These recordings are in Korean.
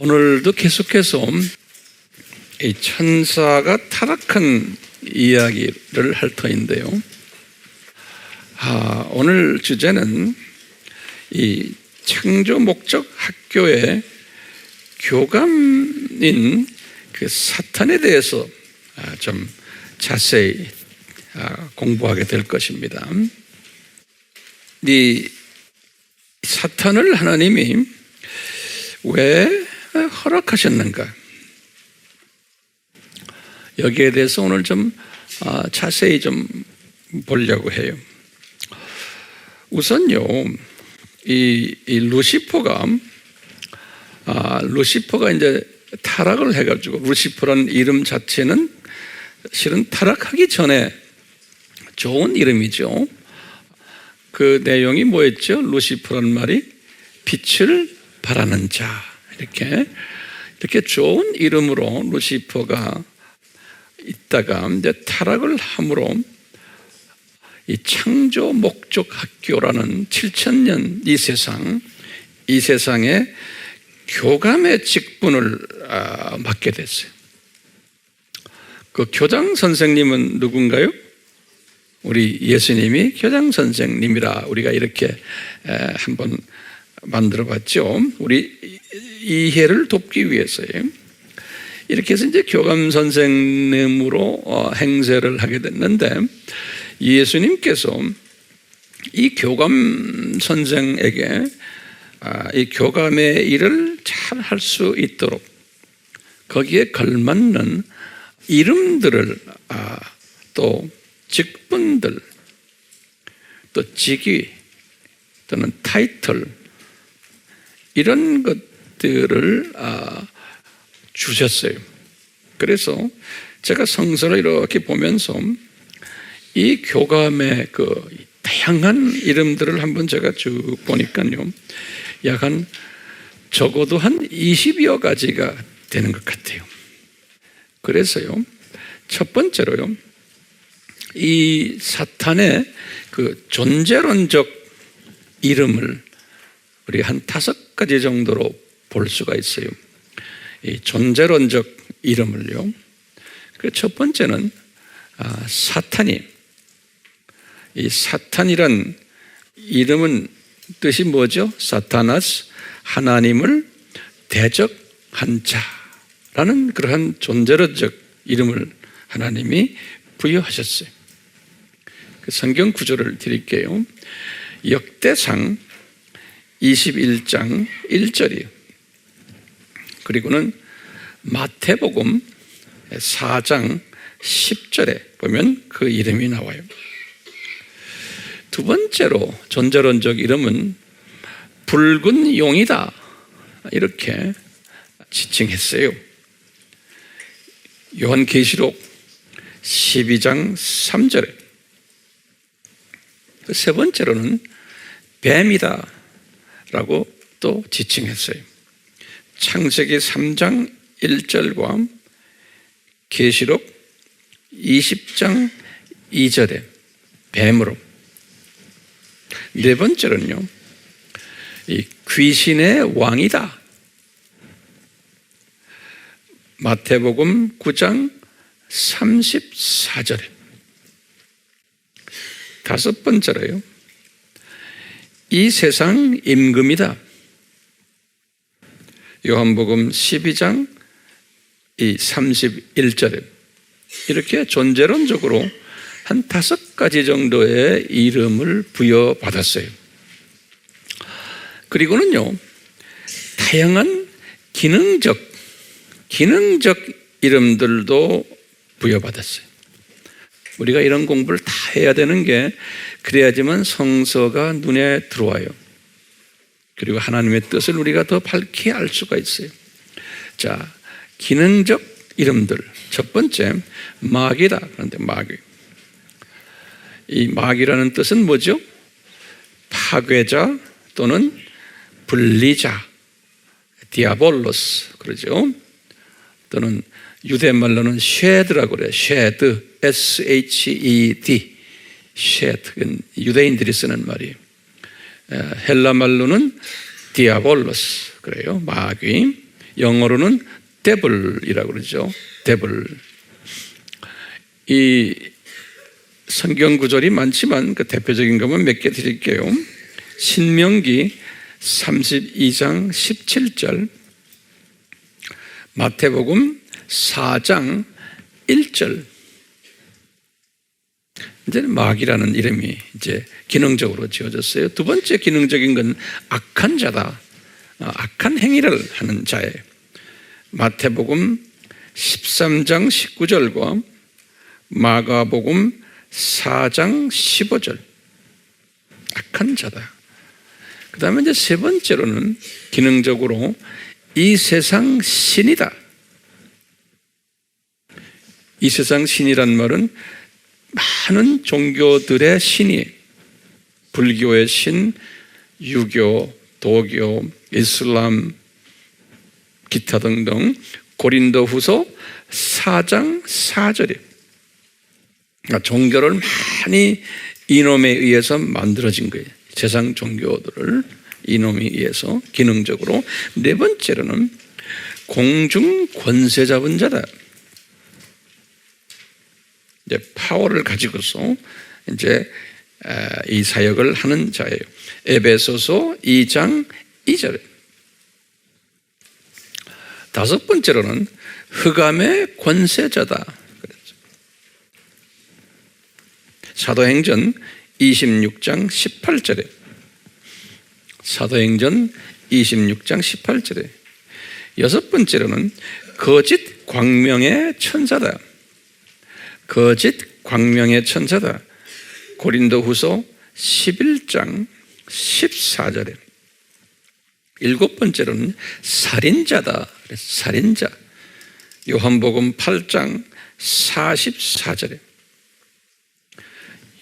오늘도 계속해서 이 천사가 타락한 이야기를 할 터인데요. 오늘 주제는 이 창조 목적 학교의 교감인 그 사탄에 대해서 좀 자세히 공부하게 될 것입니다. 이 사탄을 하나님이 왜 허락하셨는가? 여기에 대해서 오늘 좀 자세히 좀 보려고 해요. 우선요, 이 루시퍼가 이제 타락을 해가지고, 루시퍼라는 이름 자체는 실은 타락하기 전에 좋은 이름이죠. 그 내용이 뭐였죠? 루시퍼라는 말이 빛을 바라는 자, 이렇게 좋은 이름으로 루시퍼가 있다가 이제 타락을 함으로 이 창조 목적 학교라는 7000년 이 세상에 교감의 직분을 맡게 됐어요. 그 교장 선생님은 누군가요? 우리 예수님이 교장 선생님이라 우리가 이렇게 한번 만들어 봤죠. 우리 이해를 돕기 위해서요. 이렇게 해서 이제 교감 선생님으로 행세를 하게 됐는데, 예수님께서 이 교감 선생에게 이 교감의 일을 잘 할 수 있도록 거기에 걸맞는 이름들을 또 직분들, 또 직위 또는 타이틀, 이런 것들을 주셨어요. 그래서 제가 성서를 이렇게 보면서 이 교감의 그 다양한 이름들을 한번 제가 쭉 보니까요, 약 적어도 한 20여 가지가 되는 것 같아요. 그래서요, 첫 번째로요, 이 사탄의 그 존재론적 이름을 우리 한 5가지 정도로 볼 수가 있어요. 이 존재론적 이름을요. 그 첫 번째는 사탄이, 이 사탄이란 이름은 뜻이 뭐죠? 사타나스, 하나님을 대적한 자라는 그러한 존재론적 이름을 하나님이 부여하셨어요. 그 성경 구절을 드릴게요. 역대상 21장 1절이에요. 그리고는 마태복음 4장 10절에 보면 그 이름이 나와요. 두 번째로 존재론적 이름은 붉은 용이다, 이렇게 지칭했어요. 요한계시록 12장 3절에. 세 번째로는 뱀이다 라고 또 지칭했어요. 창세기 3장 1절과 계시록 20장 2절에 뱀으로. 네 번째로는요, 이 귀신의 왕이다, 마태복음 9장 34절에. 다섯 번째로요, 이 세상 임금이다, 요한복음 12장 31절에. 이렇게 존재론적으로 한 5가지 정도의 이름을 부여받았어요. 그리고는요, 다양한 기능적 이름들도 부여받았어요. 우리가 이런 공부를 다 해야 되는 게, 그래야지만 성서가 눈에 들어와요. 그리고 하나님의 뜻을 우리가 더 밝히 알 수가 있어요. 자, 기능적 이름들. 첫 번째, 마귀다. 그런데 마귀. 이 마귀라는 뜻은 뭐죠? 파괴자 또는 분리자, 디아볼로스 그러죠. 또는 유대말로는 쉐드라고 그래요. 쉐드, S-H-E-D, 쉐드. 유대인들이 쓰는 말이에요. 헬라 말로는 디아볼로스 그래요. 마귀. 영어로는 devil이라고 그러죠. devil. 이 성경 구절이 많지만 그 대표적인 것만 몇 개 드릴게요. 신명기 32장 17절, 마태복음 4장 1절. 이제는 마귀라는 이름이 이제 기능적으로 지어졌어요. 두 번째 기능적인 건 악한 자다. 악한 행위를 하는 자예요. 마태복음 13장 19절과 마가복음 4장 15절. 악한 자다. 그 다음에 이제 세 번째로는 기능적으로 이 세상 신이다. 이 세상 신이란 말은 많은 종교들의 신이, 불교의 신, 유교, 도교, 이슬람, 기타 등등. 고린도후서 4장 4절에 종교를 많이 이놈에 의해서 만들어진 거예요. 세상 종교들을 이놈에 의해서 기능적으로. 네 번째로는 공중 권세 잡은 자다. 이제 파워를 가지고서 이제 이 사역을 하는 자예요. 에베소서 2장 2절. 다섯 번째로는 흑암의 권세자다. 사도행전 26장 18절에 사도행전 26장 18절에 여섯 번째로는 거짓 광명의 천사다. 거짓 광명의 천사다. 고린도후서 11장 14절에 일곱 번째로는 살인자다. 살인자. 요한복음 8장 44절에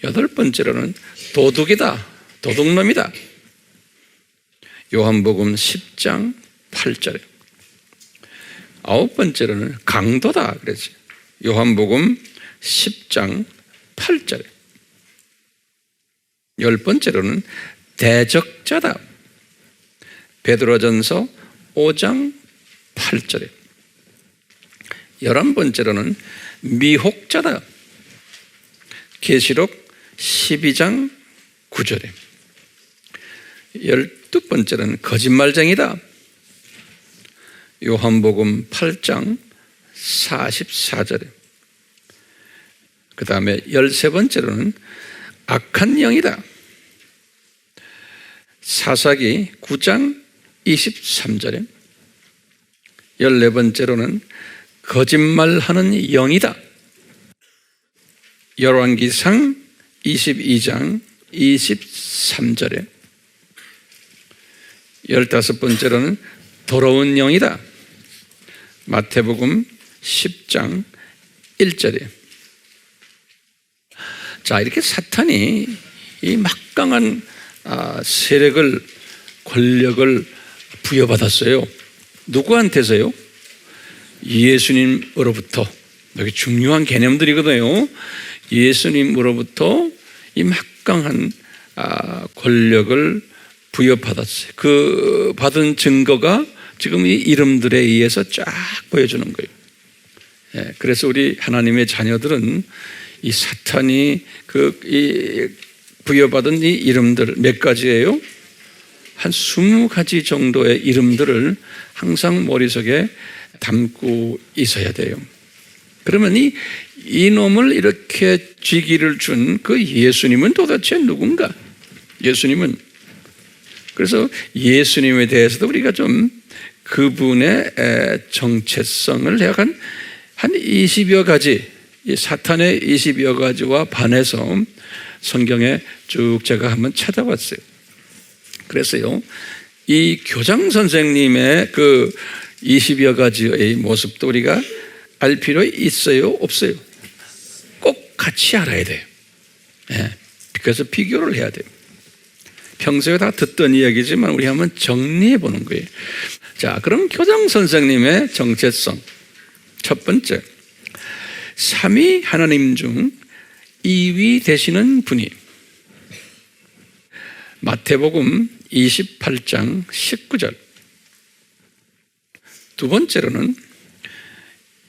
여덟 번째로는 도둑이다. 도둑놈이다. 요한복음 10장 8절에 아홉 번째로는 강도다. 그랬지. 요한복음 10장 8절에 열 번째로는 대적자다. 베드로전서 5장 8절에 11번째로는 미혹자다. 계시록 12장 9절에 12번째는 거짓말쟁이다. 요한복음 8장 44절에 그 다음에 13번째로는 악한 영이다. 사사기 9장 23절에 14번째로는 거짓말하는 영이다. 열왕기상 22장 23절에 15번째로는 더러운 영이다. 마태복음 10장 1절에 자, 이렇게 사탄이 이 막강한 세력을, 권력을 부여받았어요. 누구한테서요? 예수님으로부터. 여기 중요한 개념들이거든요. 예수님으로부터 이 막강한 권력을 부여받았어요. 그 받은 증거가 지금 이 이름들에 의해서 쫙 보여주는 거예요. 예, 그래서 우리 하나님의 자녀들은 이 사탄이 부여받은 이 이름들 몇 가지예요? 한 20가지 정도의 이름들을 항상 머릿속에 담고 있어야 돼요. 그러면 이 놈을 이렇게 쥐기를 준 그 예수님은 도대체 누군가? 예수님은. 그래서 예수님에 대해서도 우리가 좀 그분의 정체성을 약간 한 20여 가지, 이 사탄의 20여 가지와 반해서 성경에 쭉 제가 한번 찾아봤어요. 그래서요, 이 교장 선생님의 그 20여 가지의 모습도 우리가 알 필요 있어요? 없어요? 꼭 같이 알아야 돼요. 예, 그래서 비교를 해야 돼요. 평소에 다 듣던 이야기지만 우리 한번 정리해 보는 거예요. 자, 그럼 교장 선생님의 정체성. 첫 번째, 삼위 하나님 중 2위 되시는 분이 마태복음 28장 19절 두 번째로는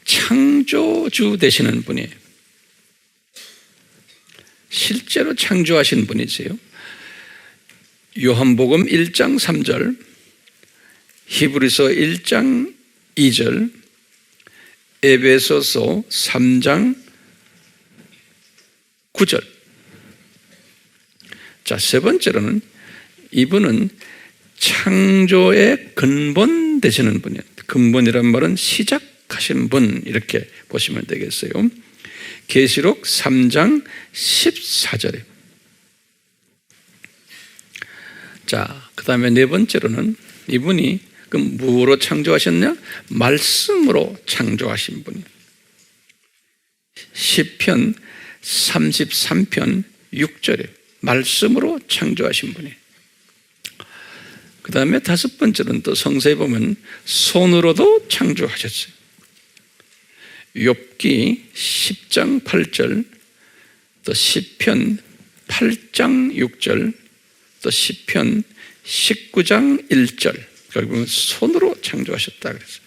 창조주 되시는 분이에요. 실제로 창조하신 분이세요. 요한복음 1장 3절, 히브리서 1장 2절, 에베소서 3장 9절. 자, 세 번째로는 이분은 창조의 근본 되시는 분이에요. 근본이란 말은 시작하신 분, 이렇게 보시면 되겠어요. 계시록 3장 14절에. 자, 그 다음에 네 번째로는 이분이 그럼 무엇으로 창조하셨냐? 말씀으로 창조하신 분이에요. 시편 33편 6절에 말씀으로 창조하신 분이에요. 그 다음에 다섯 번째는 또 성서에 보면 손으로도 창조하셨어요. 욥기 10장 8절, 또 시편 8장 6절, 또 시편 19장 1절. 거기 보면 손으로 창조하셨다 그랬어요.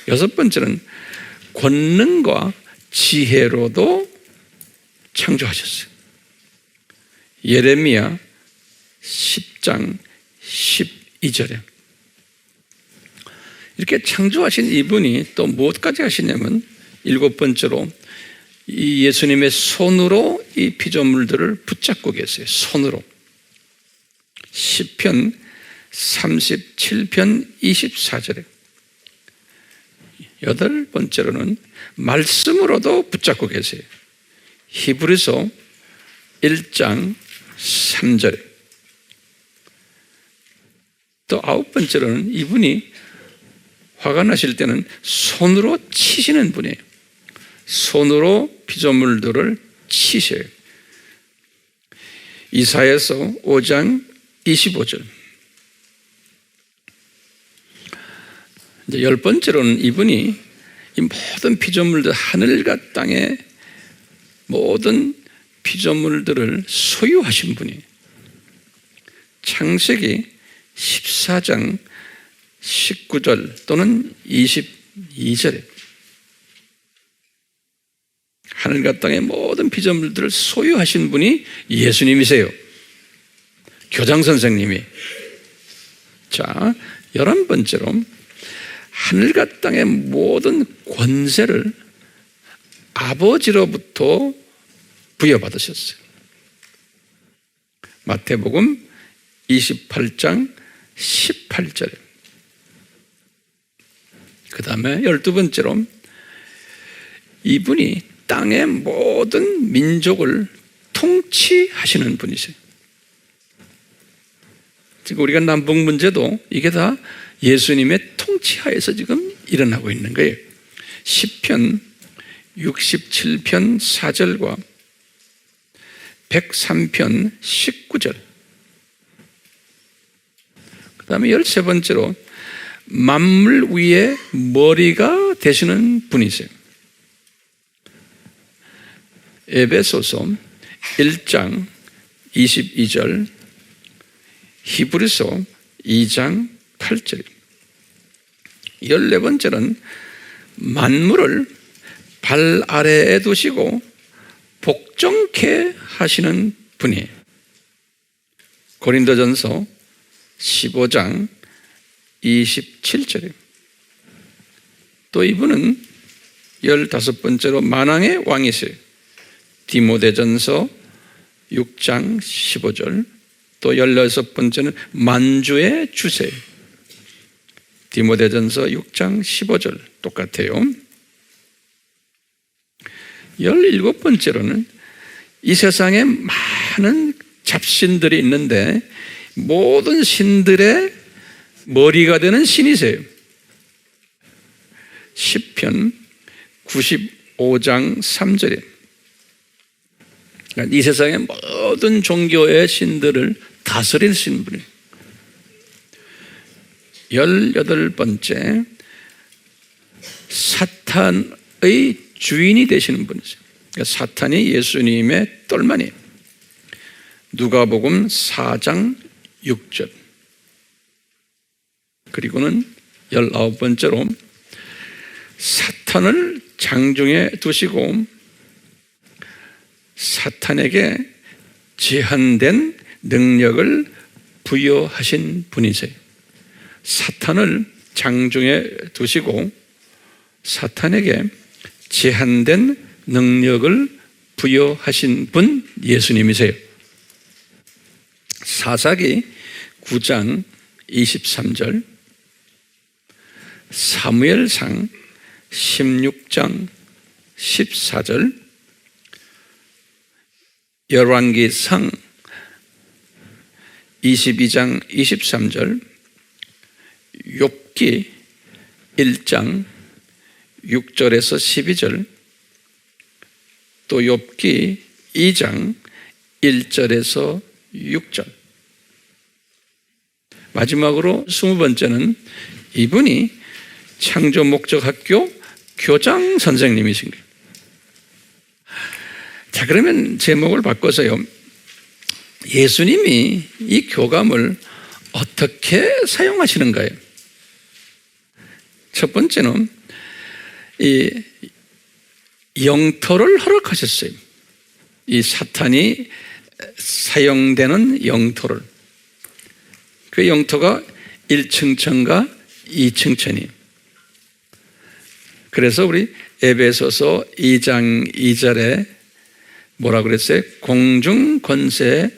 여섯 번째는 권능과 지혜로도 창조하셨어요. 예레미야 10장 12절에. 이렇게 창조하신 이분이 또 무엇까지 하시냐면 일곱 번째로 이 예수님의 손으로 이 피조물들을 붙잡고 계세요. 손으로. 시편 37편 24절에. 여덟 번째로는 말씀으로도 붙잡고 계세요. 히브리서 1장 3절에. 또 아홉 번째로는 이분이 화가 나실 때는 손으로 치시는 분이에요. 손으로 피조물들을 치셔요. 이사야서 5장 25절. 이제 열 번째로는 이분이 이 모든 피조물들, 하늘과 땅의 모든 피조물들을 소유하신 분이에요. 창세기 14장 19절 또는 22절에 하늘과 땅의 모든 피조물들을 소유하신 분이 예수님이세요. 교장 선생님이. 자, 11번째로 하늘과 땅의 모든 권세를 아버지로부터 부여받으셨어요. 마태복음 28장 18절에. 그 다음에 12번째로 이분이 땅의 모든 민족을 통치하시는 분이세요. 지금 우리가 남북 문제도 이게 다 예수님의 통치하에서 지금 일어나고 있는 거예요. 시편 67편 4절과 103편 19절. 그 다음에 13번째로 만물 위에 머리가 되시는 분이세요. 에베소서 1장 22절, 히브리서 2장 8절. 14번째는 만물을 발 아래에 두시고 복종케 하시는 분이에요. 고린도전서 15장 27절에. 또 이분은 15번째로 만왕의 왕이세요. 디모데전서 6장 15절. 또 16번째는 만주의 주세요. 디모데전서 6장 15절 똑같아요. 17번째로는 이 세상에 많은 잡신들이 있는데 모든 신들의 머리가 되는 신이세요. 시편 95장 3절에. 이 세상의 모든 종교의 신들을 다스리신 분이에요. 18번째, 사탄의 주인이 되시는 분이세요. 그러니까 사탄이 예수님의 똘마니에요. 누가복음 4장 6절. 그리고는 19번째로 사탄을 장중에 두시고 사탄에게 제한된 능력을 부여하신 분이세요. 사탄을 장중에 두시고 사탄에게 제한된 능력을 부여하신 분 예수님이세요. 사사기 9장 23절, 사무엘상 16장 14절, 열왕기상 22장 23절, 욥기 1장 6절에서 12절, 또 욥기 2장 1절에서 6절. 마지막으로 20번째는 이분이 창조목적학교 교장 선생님이신 거예요. 자, 그러면 제목을 바꿔서요, 예수님이 이 교감을 어떻게 사용하시는가요? 첫 번째는 이 영토를 허락하셨어요. 이 사탄이 사용되는 영토를. 그 영토가 1층천과 2층천이에요. 그래서 우리 에베소서 2장 2절에 뭐라 그랬어요? 공중 권세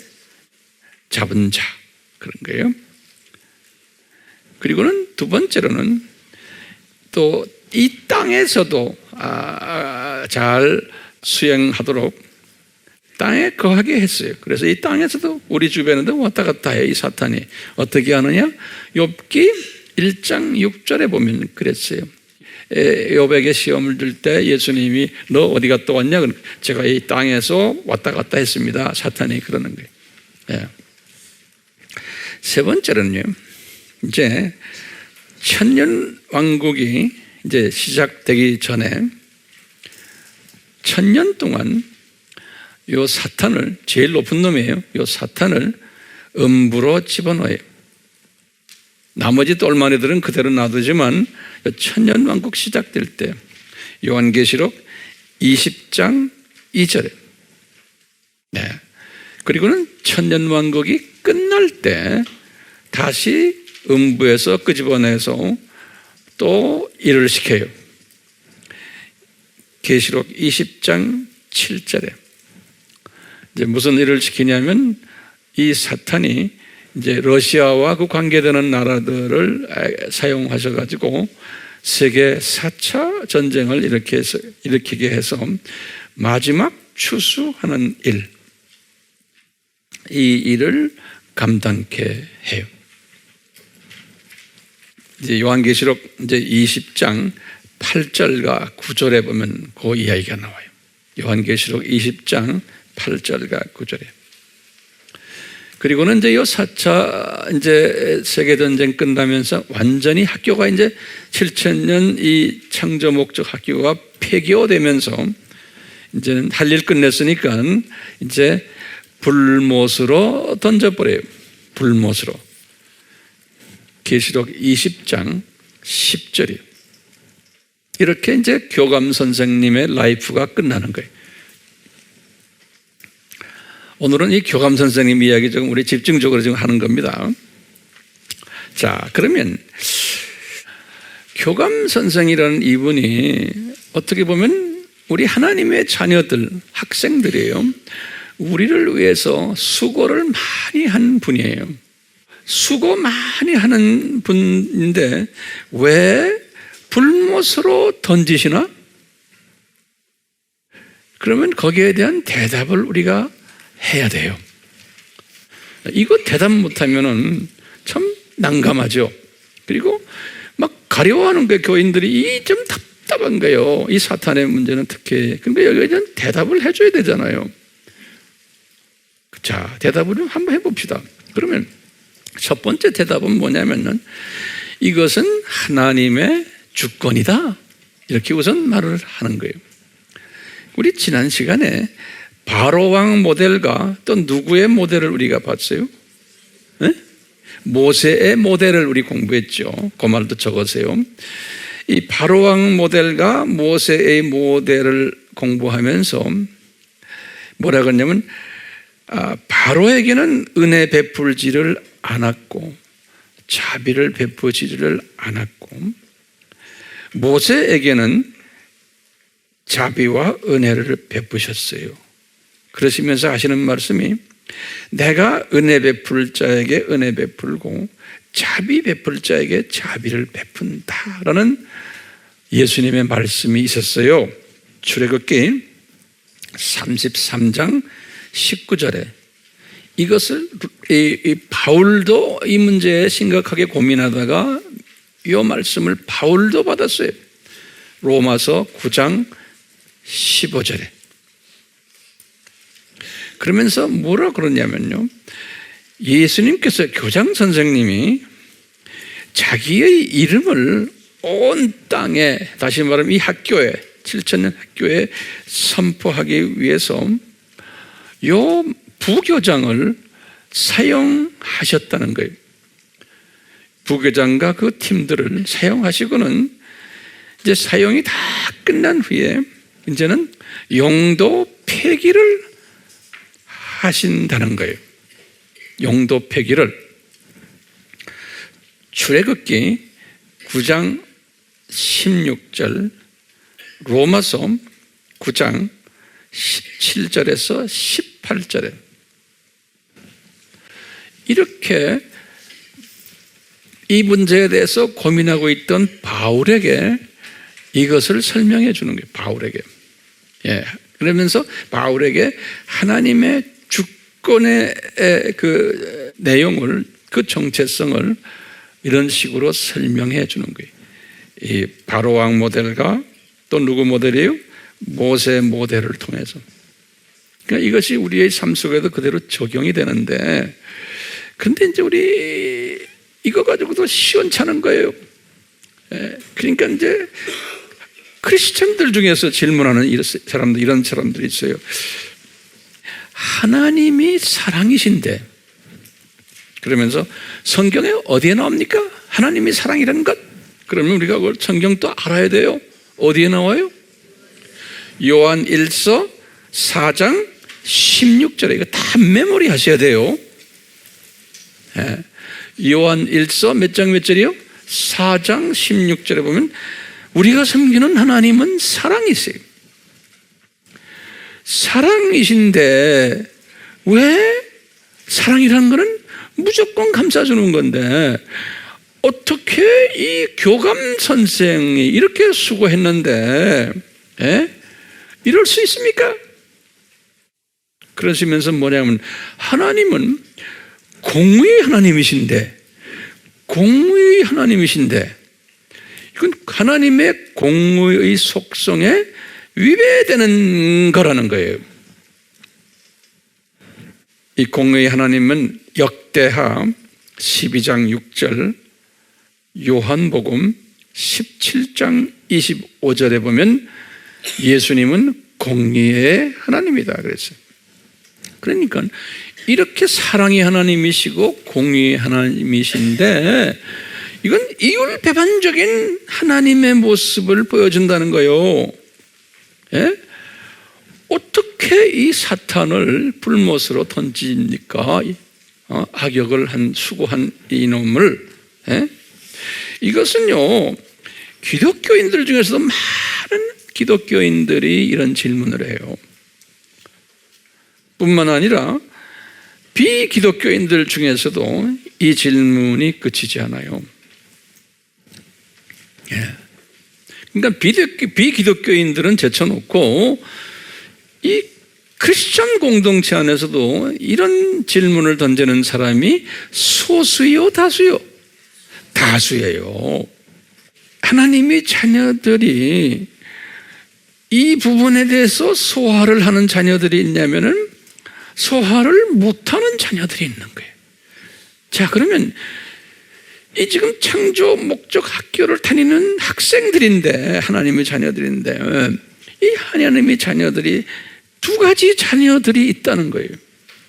잡은 자, 그런 거예요. 그리고는 두 번째로는 또 이 땅에서도 잘 수행하도록 땅에 거하게 했어요. 그래서 이 땅에서도 우리 주변에도 왔다 갔다 해요. 이 사탄이 어떻게 하느냐? 욥기 1장 6절에 보면 그랬어요. 욥에게 시험을 들 때 예수님이 너 어디 갔다 왔냐? 제가 이 땅에서 왔다 갔다 했습니다. 사탄이 그러는 거예요. 예. 세 번째로는요, 이제 천년 왕국이 이제 시작되기 전에 천년 동안 요 사탄을, 제일 높은 놈이에요. 요 사탄을 음부로 집어넣어요. 나머지 똘마니들은 그대로 놔두지만 천년 왕국 시작될 때 요한계시록 20장 2절에 네. 그리고는 천년 왕국이 끝날 때 다시 음부에서 끄집어내서 또 일을 시켜요. 계시록 20장 7절에 이제 무슨 일을 시키냐면 이 사탄이 이제 러시아와 그 관계되는 나라들을 사용하셔가지고 세계 4차 전쟁을 일으키게 해서 마지막 추수하는 일, 이 일을 감당케 해요. 이제 요한계시록 이제 20장 8절과 9절에 보면 그 이야기가 나와요. 요한계시록 20장 8절과 9절에. 그리고는 이제 이 4차 이제 세계전쟁 끝나면서 완전히 학교가 이제 7000년 이 창조 목적 학교가 폐교되면서 이제는 할 일 끝냈으니까 이제 불못으로 던져버려요. 불못으로. 계시록 20장 10절이에요. 이렇게 이제 교감 선생님의 라이프가 끝나는 거예요. 오늘은 이 교감 선생님 이야기 좀 우리 집중적으로 지금 하는 겁니다. 자, 그러면 교감 선생이라는 이분이 어떻게 보면 우리 하나님의 자녀들, 학생들이에요. 우리를 위해서 수고를 많이 한 분이에요. 수고 많이 하는 분인데 왜 불못으로 던지시나? 그러면 거기에 대한 대답을 우리가 해야 돼요. 이거 대답 못하면은 참 난감하죠. 그리고 막 가려워하는 게 교인들이 이 좀 답답한 거예요. 이 사탄의 문제는 특히. 그러니까 여기에 대한 대답을 해줘야 되잖아요. 자, 대답을 좀 한번 해봅시다. 그러면 첫 번째 대답은 뭐냐면은 이것은 하나님의 주권이다. 이렇게 우선 말을 하는 거예요. 우리 지난 시간에 바로왕 모델과 또 누구의 모델을 우리가 봤어요? 네? 모세의 모델을 우리 공부했죠. 그 말도 적으세요. 이 바로왕 모델과 모세의 모델을 공부하면서 뭐라 그러냐면 바로에게는 은혜 베풀지를 않았고 자비를 베푸지를 않았고 모세에게는 자비와 은혜를 베푸셨어요. 그러시면서 하시는 말씀이 내가 은혜 베풀 자에게 은혜 베풀고 자비 베풀 자에게 자비를 베푼다라는 예수님의 말씀이 있었어요. 출애굽기 33장 19절에 이것을 바울도 이 문제에 심각하게 고민하다가 이 말씀을 바울도 받았어요. 로마서 9장 15절에. 그러면서 뭐라 그러냐면요, 예수님께서 교장 선생님이 자기의 이름을 온 땅에, 다시 말하면 이 학교에, 7,000년 학교에 선포하기 위해서 요 부교장을 사용하셨다는 거예요. 부교장과 그 팀들을 사용하시고는 이제 사용이 다 끝난 후에 이제는 용도 폐기를 하신다는 거예요. 용도 폐기를. 출애굽기 9장 16절, 로마서 9장 17절에서 18절에 이렇게 이 문제에 대해서 고민하고 있던 바울에게 이것을 설명해 주는 거예요. 바울에게. 예. 그러면서 바울에게 하나님의 주권의 그 내용을, 그 정체성을 이런 식으로 설명해 주는 거예요. 이 바로왕 모델과 또 누구 모델이에요? 모세 모델을 통해서. 그러니까 이것이 우리의 삶 속에도 그대로 적용이 되는데, 근데 이제 우리 이거 가지고도 시원찮은 거예요. 그러니까 이제 크리스천들 중에서 질문하는 이런 사람들이 있어요. 하나님이 사랑이신데, 그러면서 성경에 어디에 나옵니까? 하나님이 사랑이라는 것? 그러면 우리가 그걸 성경 또 알아야 돼요. 어디에 나와요? 요한 1서 4장 16절에 이거 다 메모리 하셔야 돼요. 요한 1서 몇 장 몇 절이요? 4장 16절에 보면 우리가 섬기는 하나님은 사랑이세요. 사랑이신데 왜 사랑이라는 것은 무조건 감싸주는 건데 어떻게 이 교감 선생이 이렇게 수고했는데 이럴 수 있습니까? 그러시면서 뭐냐면 하나님은 공의의 하나님이신데 이건 하나님의 공의의 속성에 위배되는 거라는 거예요. 이 공의의 하나님은 역대하 12장 6절, 요한복음 17장 25절에 보면 예수님은 공의의 하나님이다 그랬어요. 그러니까 이렇게 사랑의 하나님이시고 공의의 하나님이신데 이건 이율배반적인 하나님의 모습을 보여준다는 거예요. 어떻게 이 사탄을 불못으로 던집니까? 악역을 수고한 이놈을. 이것은요, 기독교인들 중에서도 많은 기독교인들이 이런 질문을 해요. 뿐만 아니라 비기독교인들 중에서도 이 질문이 끝이지 않아요. 그러니까 비기독교인들은 제쳐놓고 이 크리스천 공동체 안에서도 이런 질문을 던지는 사람이 소수요, 다수요? 다수예요. 하나님의 자녀들이 이 부분에 대해서 소화를 하는 자녀들이 있냐면은 소화를 못하는 자녀들이 있는 거예요. 자, 그러면 이 지금 창조 목적 학교를 다니는 학생들인데, 하나님의 자녀들인데, 이 하나님의 자녀들이 두 가지 자녀들이 있다는 거예요.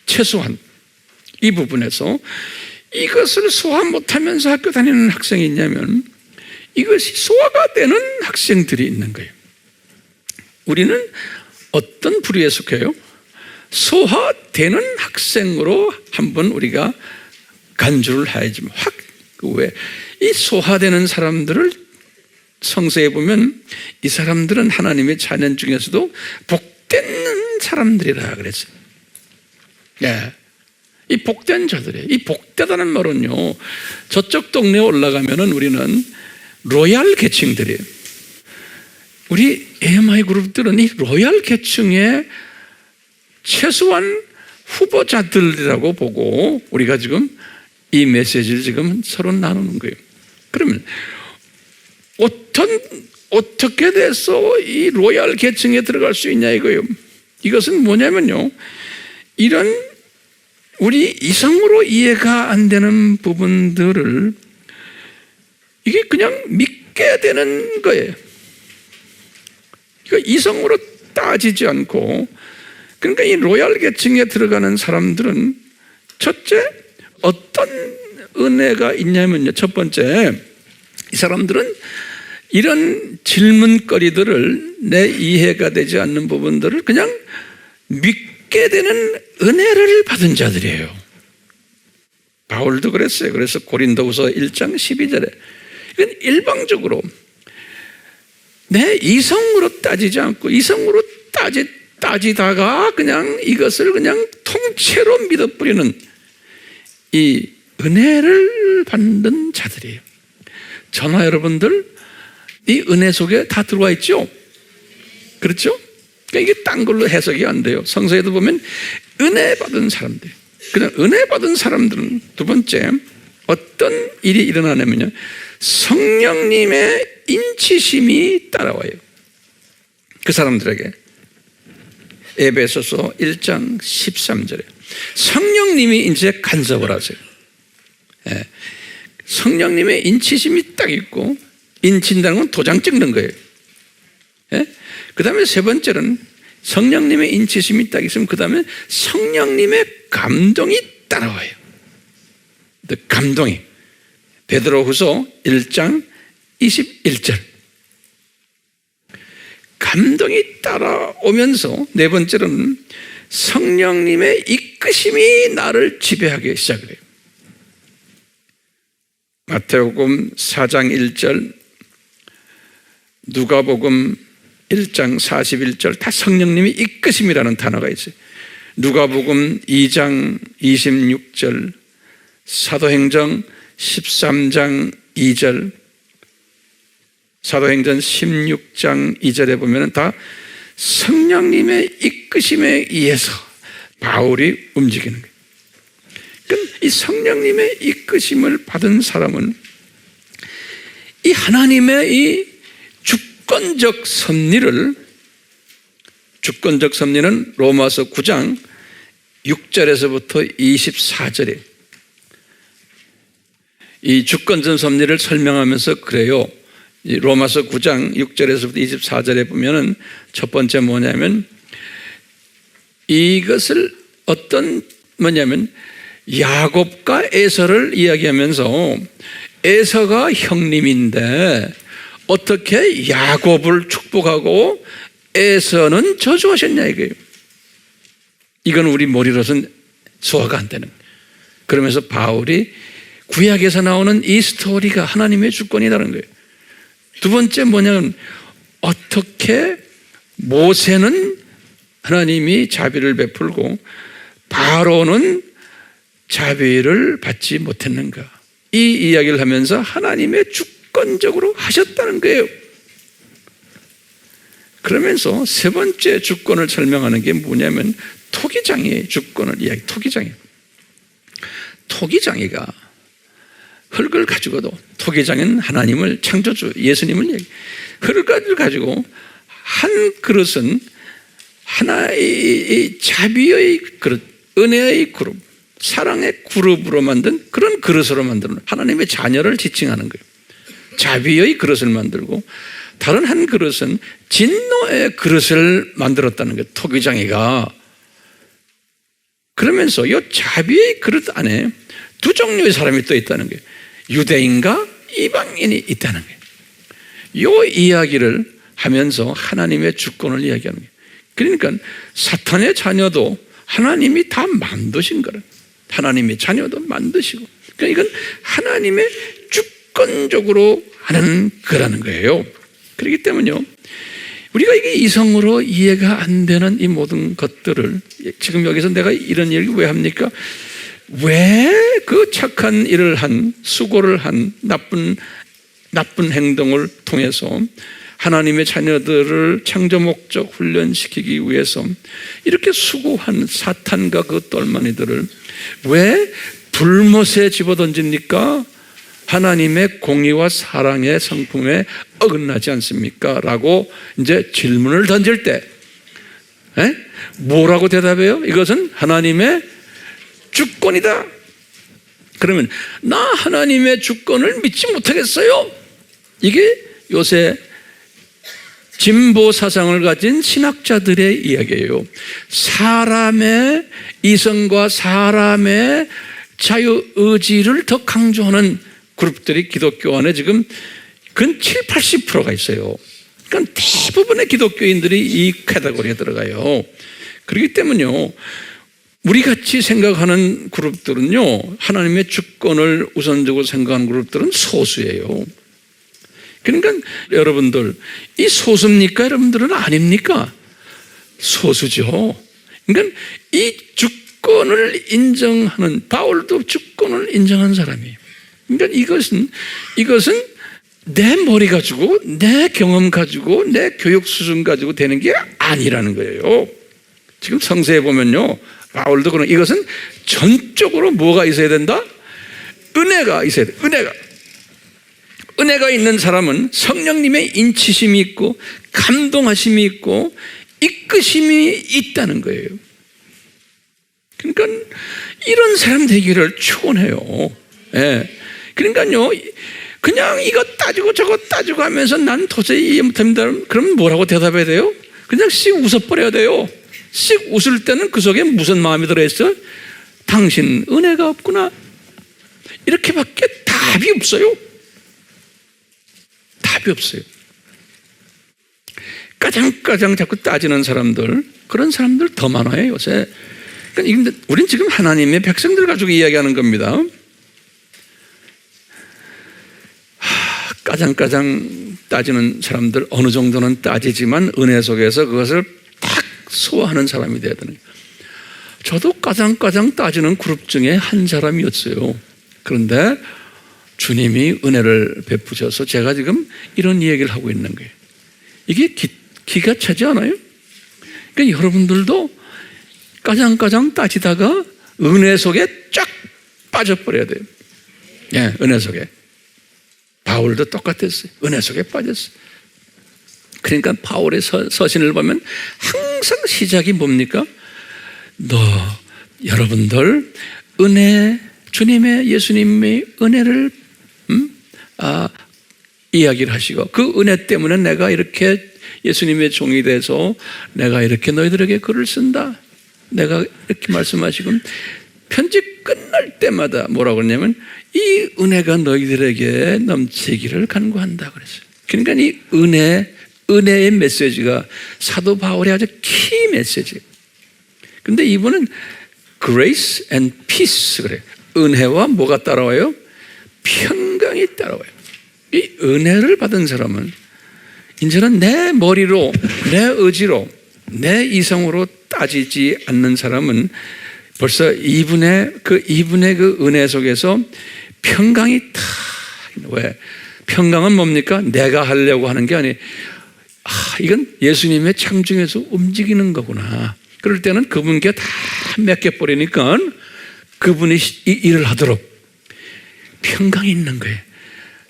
최소한 이 부분에서 이것을 소화 못하면서 학교 다니는 학생이 있냐면 이것이 소화가 되는 학생들이 있는 거예요. 우리는 어떤 부류에 속해요? 소화되는 학생으로 한번 우리가 간주를 해야지. 왜? 이 소화되는 사람들을 성서에 보면 이 사람들은 하나님의 자녀 중에서도 복된 사람들이라 그랬어요. 네. 이 복된 자들이에요. 이 복되다는 말은요, 저쪽 동네에 올라가면은 우리는 로얄 계층들이에요. 우리 AMI 그룹들은 이 로얄 계층의 최소한 후보자들이라고 보고 우리가 지금 이 메시지를 지금 서로 나누는 거예요. 그러면 어떻게 돼서 이 로얄 계층에 들어갈 수 있냐 이거예요. 이것은 뭐냐면요, 이런 우리 이성으로 이해가 안 되는 부분들을 이게 그냥 믿게 되는 거예요. 이거 이성으로 따지지 않고, 그러니까 이 로얄 계층에 들어가는 사람들은 첫째 어떤 은혜가 있냐면요, 첫 번째, 이 사람들은 이런 질문거리들을 내 이해가 되지 않는 부분들을 그냥 믿게 되는 은혜를 받은 자들이에요. 바울도 그랬어요. 그래서 고린도후서 1장 12절에 이건 일방적으로 내 이성으로 따지지 않고 이성으로 따지다가 그냥 이것을 그냥 통째로 믿어버리는 이 은혜를 받는 자들이에요. 저나 여러분들 이 은혜 속에 다 들어와 있죠? 그렇죠? 그러니까 이게 딴 걸로 해석이 안 돼요. 성서에도 보면 은혜 받은 사람들, 그냥 은혜 받은 사람들은 두 번째 어떤 일이 일어나냐면요, 성령님의 인치심이 따라와요. 그 사람들에게. 에베소서 1장 13절에 성령님이 이제 간섭을 하세요. 예. 성령님의 인치심이 딱 있고, 인친다는 건 도장 찍는 거예요. 예? 그 다음에 세 번째는 성령님의 인치심이 딱 있으면 그 다음에 성령님의 감동이 따라와요. 감동이. 베드로후서 1장 21절. 감동이 따라오면서 네 번째로는 성령님의 이끄심이 나를 지배하기 시작을 해요. 마태복음 4장 1절, 누가복음 1장 41절 다 성령님이 이끄심이라는 단어가 있어요. 누가복음 2장 26절, 사도행전 13장 2절, 사도행전 16장 2절에 보면 다 성령님의 이끄심에 의해서 바울이 움직이는 거예요. 그러니까 이 성령님의 이끄심을 받은 사람은 이 하나님의 이 주권적 섭리는 로마서 9장 6절에서부터 24절에 이 주권적 섭리를 설명하면서 그래요. 로마서 9장 6절에서부터 24절에 보면은 첫 번째 뭐냐면 이것을 뭐냐면 야곱과 에서를 이야기하면서 에서가 형님인데 어떻게 야곱을 축복하고 에서는 저주하셨냐 이거예요. 이건 우리 머리로서는 소화가 안 되는. 그러면서 바울이 구약에서 나오는 이 스토리가 하나님의 주권이라는 거예요. 두 번째 뭐냐면 어떻게 모세는 하나님이 자비를 베풀고 바로는 자비를 받지 못했는가, 이 이야기를 하면서 하나님의 주권적으로 하셨다는 거예요. 그러면서 세 번째 주권을 설명하는 게 뭐냐면 토기장이의 주권을 이야기. 토기장이가 흙을 가지고도, 토기장은 하나님을 창조주 예수님을 얘기. 흙을 가지고 한 그릇은 하나의 자비의 그릇, 은혜의 그룹, 사랑의 그룹으로 만든 그런 그릇으로 만드는 하나님의 자녀를 지칭하는 거예요. 자비의 그릇을 만들고 다른 한 그릇은 진노의 그릇을 만들었다는 거예요. 토기장이가. 그러면서 이 자비의 그릇 안에 두 종류의 사람이 또 있다는 거예요. 유대인과 이방인이 있다는 거예요. 이 이야기를 하면서 하나님의 주권을 이야기하는 거예요. 그러니까 사탄의 자녀도 하나님이 다 만드신 거라. 하나님의 자녀도 만드시고, 그러니까 이건 하나님의 주권적으로 하는 거라는 거예요. 그렇기 때문에요, 우리가 이게 이성으로 이해가 안 되는 이 모든 것들을 지금 여기서 내가 이런 얘기를 왜 합니까? 왜 그 착한 일을 한, 수고를 한 나쁜 행동을 통해서 하나님의 자녀들을 창조 목적 훈련시키기 위해서 이렇게 수고한 사탄과 그 똘마니들을 왜 불못에 집어던집니까? 하나님의 공의와 사랑의 성품에 어긋나지 않습니까? 라고 이제 질문을 던질 때 뭐라고 대답해요? 이것은 하나님의 주권이다. 그러면 나 하나님의 주권을 믿지 못하겠어요? 이게 요새 진보 사상을 가진 신학자들의 이야기예요. 사람의 이성과 사람의 자유의지를 더 강조하는 그룹들이 기독교 안에 지금 근 70, 80%가 있어요. 그러니까 대부분의 기독교인들이 이 카테고리에 들어가요. 그렇기 때문에요, 우리 같이 생각하는 그룹들은요, 하나님의 주권을 우선적으로 생각하는 그룹들은 소수예요. 그러니까 여러분들, 이 소수입니까? 여러분들은 아닙니까? 소수죠. 그러니까 이 주권을 인정하는, 바울도 주권을 인정한 사람이에요. 그러니까 이것은 내 머리 가지고, 내 경험 가지고, 내 교육 수준 가지고 되는 게 아니라는 거예요. 지금 성서에 보면요, 바울도 그런, 이것은 전적으로 뭐가 있어야 된다? 은혜가 있어야 돼. 은혜가 있는 사람은 성령님의 인치심이 있고 감동하심이 있고 이끄심이 있다는 거예요. 그러니까 이런 사람 되기를 축원해요. 예. 그러니까요, 그냥 이것 따지고 저것 따지고 하면서 난 도저히 이해 못합니다. 그럼 뭐라고 대답해야 돼요? 그냥 씩 웃어버려야 돼요. 씩 웃을 때는 그 속에 무슨 마음이 들어있어? 당신 은혜가 없구나. 이렇게밖에 답이 없어요. 답이 없어요. 까장까장 자꾸 따지는 사람들, 그런 사람들 더 많아요, 요새. 그러니까 우린 지금 하나님의 백성들 가지고 이야기하는 겁니다. 까장까장 따지는 사람들 어느 정도는 따지지만 은혜 속에서 그것을 딱 소화하는 사람이 돼야 되는 거예요. 저도 까장까장 따지는 그룹 중에 한 사람이었어요. 그런데 주님이 은혜를 베푸셔서 제가 지금 이런 얘기를 하고 있는 거예요. 이게 기가 차지 않아요? 그러니까 여러분들도 까장까장 따지다가 은혜 속에 쫙 빠져버려야 돼요. 예, 은혜 속에. 바울도 똑같았어요. 은혜 속에 빠졌어요. 그러니까 바울의 서신을 보면 항상 시작이 뭡니까? 여러분들 은혜, 주님의 예수님의 은혜를 이야기를 하시고 그 은혜 때문에 내가 이렇게 예수님의 종이 돼서 내가 이렇게 너희들에게 글을 쓴다. 내가 이렇게 말씀하시고 편지 끝날 때마다 뭐라고 그러냐면 이 은혜가 너희들에게 넘치기를 간구한다 그랬어요. 그러니까 이 은혜의 메시지가 사도 바울의 아주 키 메시지예요. 근데 이분은 grace and peace 그래요. 은혜와 뭐가 따라와요? 평강이 따라와요. 이 은혜를 받은 사람은 이제는 내 머리로, 내 의지로, 내 이성으로 따지지 않는 사람은 벌써 이분의 그 은혜 속에서 평강이 왜? 평강은 뭡니까? 내가 하려고 하는 게 아니, 이건 예수님의 창중에서 움직이는 거구나. 그럴 때는 그분께 다 맡겨버리니까 그분이 일을 하도록 평강이 있는 거예요.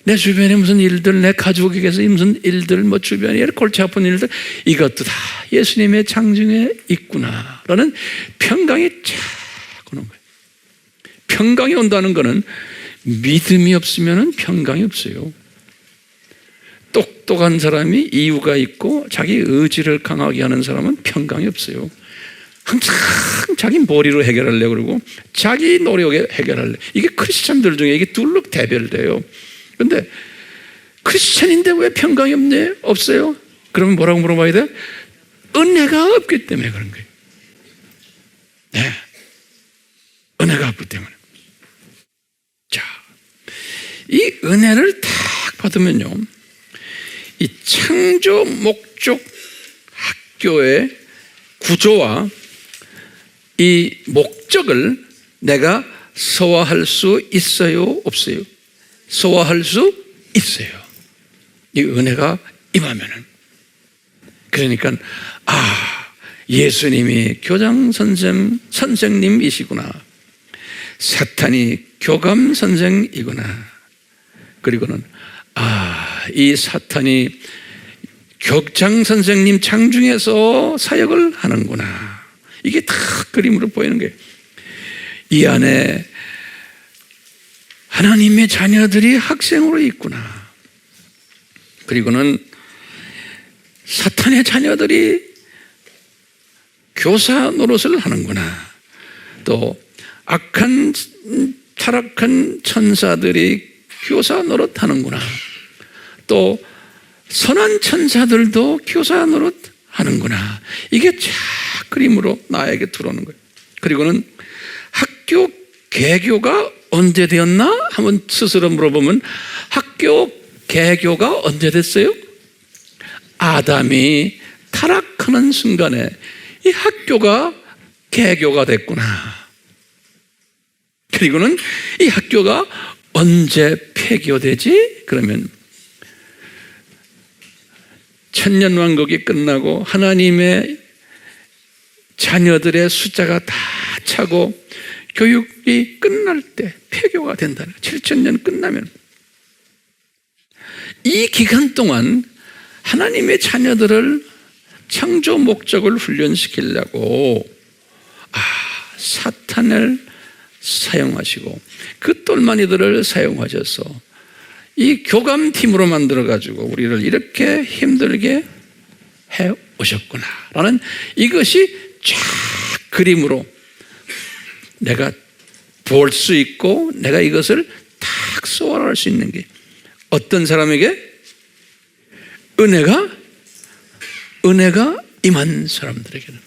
내 주변에 무슨 일들, 내 가족에게서 무슨 일들, 뭐 주변에 골치 아픈 일들, 이것도 다 예수님의 창중에 있구나라는 평강이 쫙 오는 거예요. 평강이 온다는 거는 믿음이 없으면 평강이 없어요. 똑똑한 사람이 이유가 있고 자기 의지를 강하게 하는 사람은 평강이 없어요. 항상 자기 머리로 해결하려고 그러고 자기 노력에 해결하려고. 이게 크리스찬들 중에 이게 둘로 대별돼요. 그런데 크리스찬인데 왜 평강이 없어요? 그러면 뭐라고 물어봐야 돼? 은혜가 없기 때문에 그런 거예요. 네. 은혜가 없기 때문에. 자, 이 은혜를 딱 받으면요, 이 창조 목적 학교의 구조와 이 목적을 내가 소화할 수 있어요? 없어요? 소화할 수 있어요. 이 은혜가 임하면은. 그러니까 예수님이 교장 선생님이시구나. 사탄이 교감 선생이구나. 그리고는 이 사탄이 교장 선생님 장중에서 사역을 하는구나. 이게 다 그림으로 보이는 거예요. 이 안에 하나님의 자녀들이 학생으로 있구나. 그리고는 사탄의 자녀들이 교사 노릇을 하는구나. 또 악한 타락한 천사들이 교사 노릇 하는구나. 또 선한 천사들도 교사 노릇 하는구나. 이게 쫙 그림으로 나에게 들어오는 거예요. 그리고는 학교 개교가 언제 되었나? 한번 스스로 물어보면 학교 개교가 언제 됐어요? 아담이 타락하는 순간에 이 학교가 개교가 됐구나. 그리고는 이 학교가 언제 폐교되지? 그러면 천년왕국이 끝나고 하나님의 자녀들의 숫자가 다 차고 교육이 끝날 때 폐교가 된다는 거예요. 7,000년 끝나면. 이 기간 동안 하나님의 자녀들을 창조 목적을 훈련시키려고 사탄을 사용하시고 그 똘마니들을 사용하셔서 이 교감팀으로 만들어가지고 우리를 이렇게 힘들게 해 오셨구나라는 이것이 쫙 그림으로 내가 볼 수 있고 내가 이것을 딱 소화할 수 있는 게 어떤 사람에게? 은혜가 임한 사람들에게는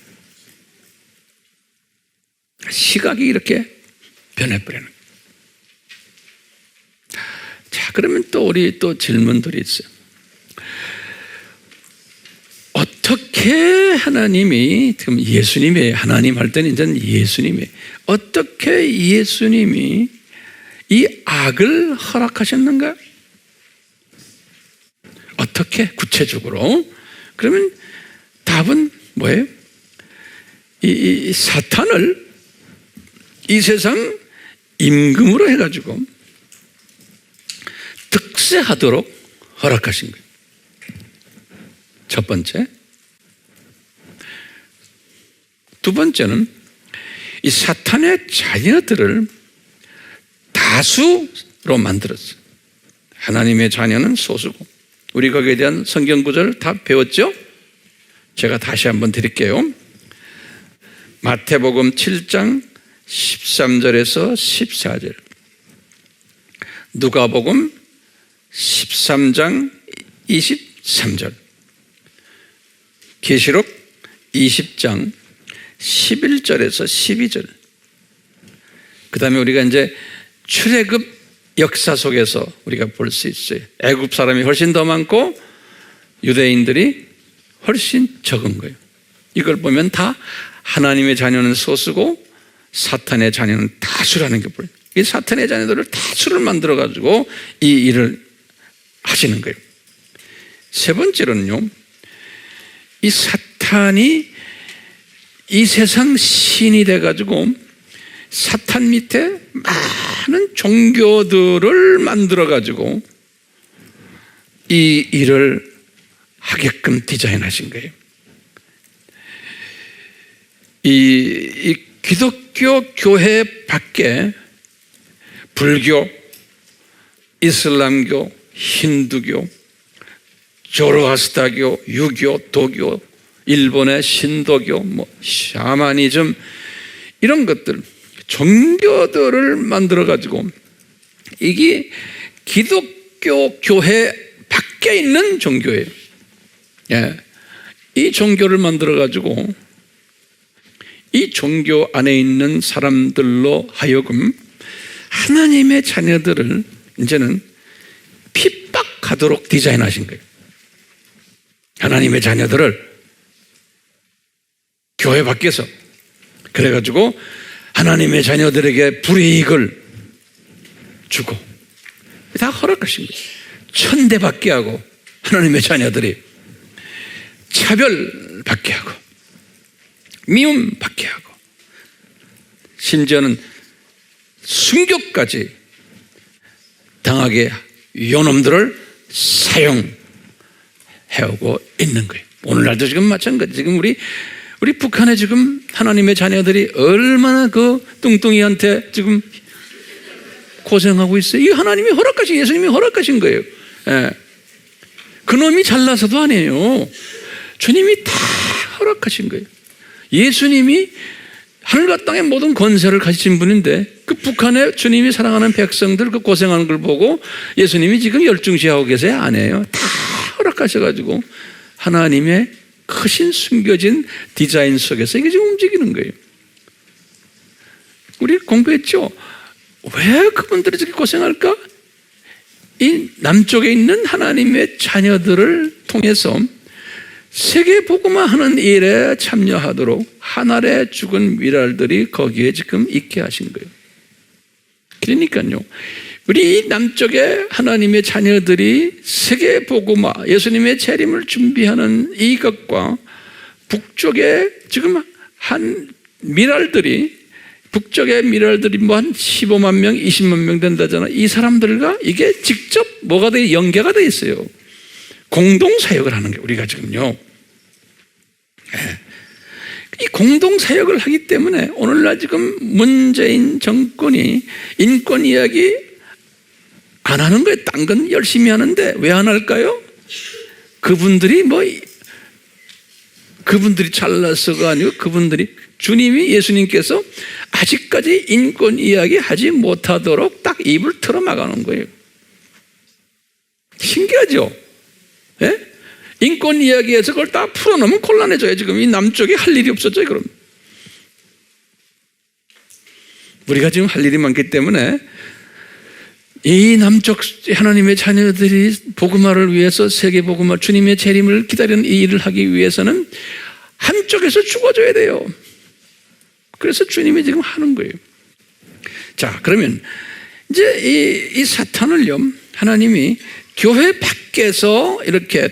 시각이 이렇게 변해버리는 거예요. 자, 그러면 또 우리 또 질문들이 있어요. 어떻게 하나님이, 지금 예수님이 하나님 할 때는 이제는 예수님이 어떻게 예수님이 이 악을 허락하셨는가? 어떻게 구체적으로? 그러면 답은 뭐예요? 이 사탄을 이 세상 임금으로 해가지고 득세하도록 허락하신 거예요. 첫 번째. 두 번째는 이 사탄의 자녀들을 다수로 만들었어요. 하나님의 자녀는 소수고. 우리 거기에 대한 성경 구절 다 배웠죠? 제가 다시 한번 드릴게요. 마태복음 7장 13절에서 14절, 누가복음 13장 23절, 계시록 20장 11절에서 12절. 그 다음에 우리가 이제 출애굽 역사 속에서 우리가 볼 수 있어요. 애굽 사람이 훨씬 더 많고 유대인들이 훨씬 적은 거예요. 이걸 보면 다 하나님의 자녀는 소수고 사탄의 자녀는 다수라는 게 보여요. 이 사탄의 자녀들을 다수를 만들어가지고 이 일을 하시는 거예요. 세 번째로는요, 이 사탄이 이 세상 신이 돼가지고 사탄 밑에 많은 종교들을 만들어가지고 이 일을 하게끔 디자인하신 거예요. 이 기독교 교회 밖에 불교, 이슬람교, 힌두교, 조로아스타교, 유교, 도교, 일본의 신도교, 샤머니즘 이런 것들 종교들을 만들어 가지고 이게 기독교 교회 밖에 있는 종교예요. 예. 이 종교를 만들어가지고 이 종교 안에 있는 사람들로 하여금 하나님의 자녀들을 이제는 핍박하도록 디자인하신 거예요. 하나님의 자녀들을 교회 밖에서. 그래가지고 하나님의 자녀들에게 불이익을 주고 다 허락하신 거예요. 천대받게 하고 하나님의 자녀들이 차별받게 하고 미움받게 하고 심지어는 순교까지 당하게 요놈들을 사용해오고 있는 거예요. 오늘날도 지금 마찬가지. 지금 우리 북한에 지금 하나님의 자녀들이 얼마나 그 뚱뚱이한테 지금 고생하고 있어요. 이 하나님이 허락하신, 예수님이 허락하신 거예요. 예. 그놈이 잘나서도 아니에요. 주님이 다 허락하신 거예요. 예수님이 하늘과 땅의 모든 권세를 가지신 분인데 그 북한에 주님이 사랑하는 백성들 그 고생하는 걸 보고 예수님이 지금 열중시하고 계세요? 아니에요. 다 허락하셔가지고 하나님의 크신 숨겨진 디자인 속에서 이게 지금 움직이는 거예요. 우리 공부했죠? 왜 그분들이 저렇게 고생할까? 이 남쪽에 있는 하나님의 자녀들을 통해서 세계 복음화 하는 일에 참여하도록 하늘에 죽은 미랄들이 거기에 지금 있게 하신 거예요. 그러니까요, 우리 남쪽에 하나님의 자녀들이 세계 복음화, 예수님의 재림을 준비하는 이것과 북쪽에 지금 한 미랄들이, 북쪽의 미랄들이 뭐 한 15만 명, 20만 명 된다잖아. 이 사람들과 이게 직접 뭐가 돼? 연계가 돼 있어요. 공동사역을 하는 게 우리가 지금요. 이 공동사역을 하기 때문에 오늘날 지금 문재인 정권이 인권 이야기 안 하는 거예요. 딴 건 열심히 하는데 왜 안 할까요? 그분들이 잘나서가 아니고 그분들이 주님이 예수님께서 아직까지 인권 이야기 하지 못하도록 딱 입을 틀어 막아놓은 거예요. 신기하죠? 예? 인권 이야기에서 그걸 다 풀어놓으면 곤란해져요. 지금 이 남쪽이 할 일이 없어져요. 그럼 우리가 지금 할 일이 많기 때문에 이 남쪽 하나님의 자녀들이 복음화를 위해서 세계 복음화 주님의 재림을 기다리는 이 일을 하기 위해서는 한쪽에서 죽어줘야 돼요. 그래서 주님이 지금 하는 거예요. 자, 그러면 이제 이 사탄을요, 하나님이 교회 밖에서 이렇게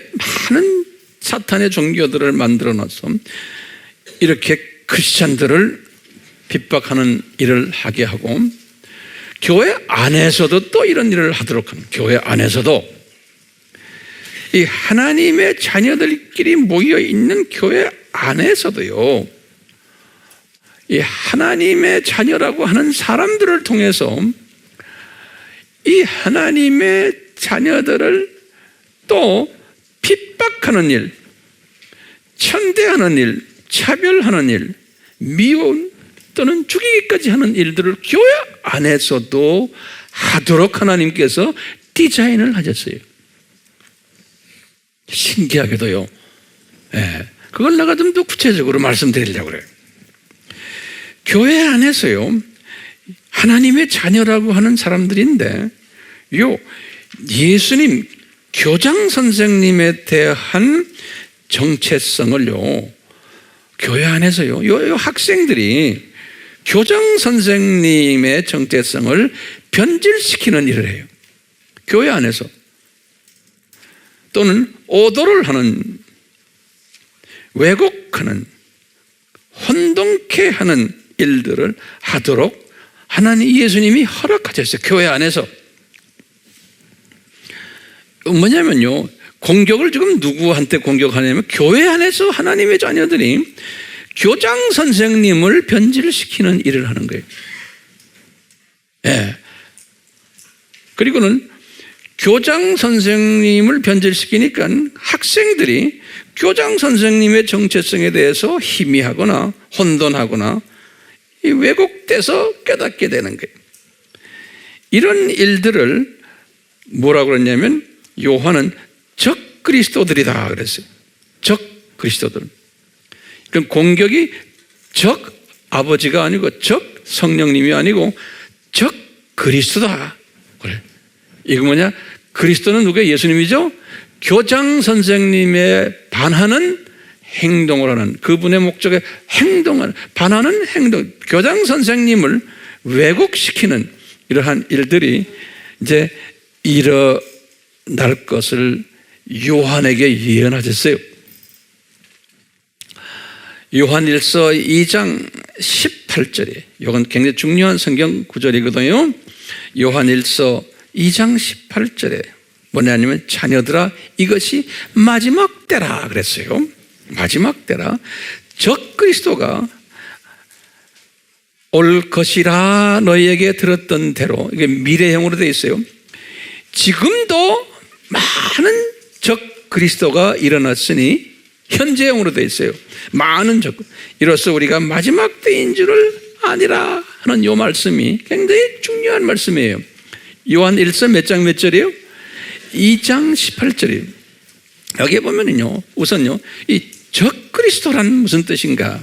많은 사탄의 종교들을 만들어 놔서 이렇게 크리스찬들을 핍박하는 일을 하게 하고, 교회 안에서도 또 이런 일을 하도록 합니다. 교회 안에서도 이 하나님의 자녀들끼리 모여 있는 교회 안에서도요, 이 하나님의 자녀라고 하는 사람들을 통해서 이 하나님의 자녀들을 또 핍박하는 일, 천대하는 일, 차별하는 일, 미움 또는 죽이기까지 하는 일들을 교회 안에서도 하도록 하나님께서 디자인을 하셨어요. 신기하게도요. 예, 그걸 내가 좀 더 구체적으로 말씀드리려고 그래요. 교회 안에서요, 하나님의 자녀라고 하는 사람들인데 예수님 교장 선생님에 대한 정체성을요, 교회 안에서요, 요 학생들이 교장 선생님의 정체성을 변질시키는 일을 해요. 교회 안에서. 또는 오도를 하는, 왜곡하는, 혼동케 하는 일들을 하도록 하나님, 예수님이 허락하셨어요. 교회 안에서. 뭐냐면요, 공격을 지금 누구한테 공격하냐면 교회 안에서 하나님의 자녀들이 교장 선생님을 변질시키는 일을 하는 거예요. 예. 그리고는 교장 선생님을 변질시키니까 학생들이 교장 선생님의 정체성에 대해서 희미하거나 혼돈하거나 왜곡돼서 깨닫게 되는 거예요. 이런 일들을 뭐라고 그러냐면 요한은 적 그리스도들이다 그랬어요. 적 그리스도들. 그럼 공격이 적 아버지가 아니고 적 성령님이 아니고 적 그리스도다. 그래. 이거 뭐냐? 그리스도는 누구예요? 예수님이죠? 교장 선생님의 반하는 행동을 하는, 그분의 목적에 행동하는, 반하는 행동, 교장 선생님을 왜곡시키는 이러한 일들이 이제 일어날 것을 요한에게 예언하셨어요. 요한일서 2장 18절에, 이건 굉장히 중요한 성경 구절이거든요. 요한일서 2장 18절에 뭐냐면 자녀들아 이것이 마지막 때라 그랬어요. 마지막 때라. 적 그리스도가 올 것이라 너희에게 들었던 대로, 이게 미래형으로 되어 있어요. 지금도 많은 적 그리스도가 일어났으니 현재형으로 되어 있어요. 많은 적. 이로써 우리가 마지막 때인 줄을 아니라 하는 이 말씀이 굉장히 중요한 말씀이에요. 요한 1서 몇 장 몇 절이에요? 2장 18절이에요. 여기에 보면은요, 우선요, 이 적 그리스도란 무슨 뜻인가?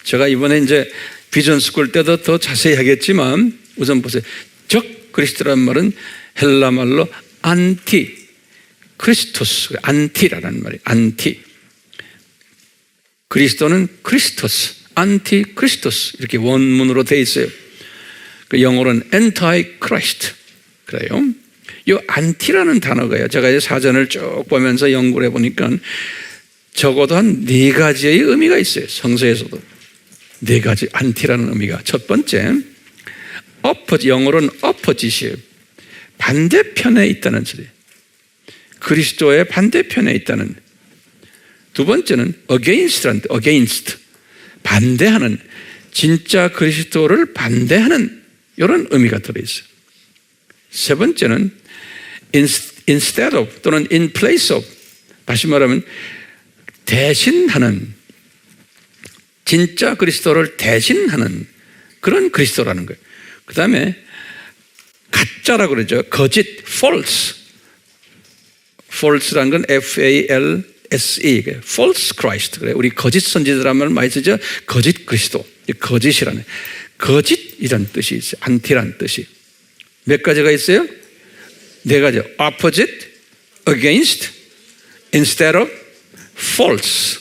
제가 이번에 이제 비전 스쿨 때도 더 자세히 하겠지만, 우선 보세요. 적 그리스도란 말은 헬라 말로 안티 크리스토스, 안티라는 말이에요. 안티. 그리스도는 크리스토스, 안티 크리스토스 이렇게 원문으로 되어 있어요. 그 영어로는 anti Christ. 그래요. 이 안티라는 단어가요. 제가 이제 사전을 쭉 보면서 연구를 해보니까 적어도 한 4가지의 의미가 있어요. 성서에서도 4가지 안티라는 의미가. 첫 번째, 영어로는 opposite이에요. 반대편에 있다는 소리. 그리스도의 반대편에 있다는. 두 번째는 against, 반대하는, 진짜 그리스도를 반대하는 이런 의미가 들어있어요. 세 번째는 instead of 또는 in place of, 다시 말하면 대신하는, 진짜 그리스도를 대신하는 그런 그리스도라는 거예요. 그 다음에 가짜라고 그러죠. 거짓, false라는 건 FALSE, false Christ. 그래. 우리 거짓 선지자라는 말 많이 쓰죠. 거짓 그리스도, 거짓이라는, 거짓이라는 뜻이 있어요. 안티라는 뜻이. 몇 가지가 있어요? 4가지. opposite, against, instead of, false.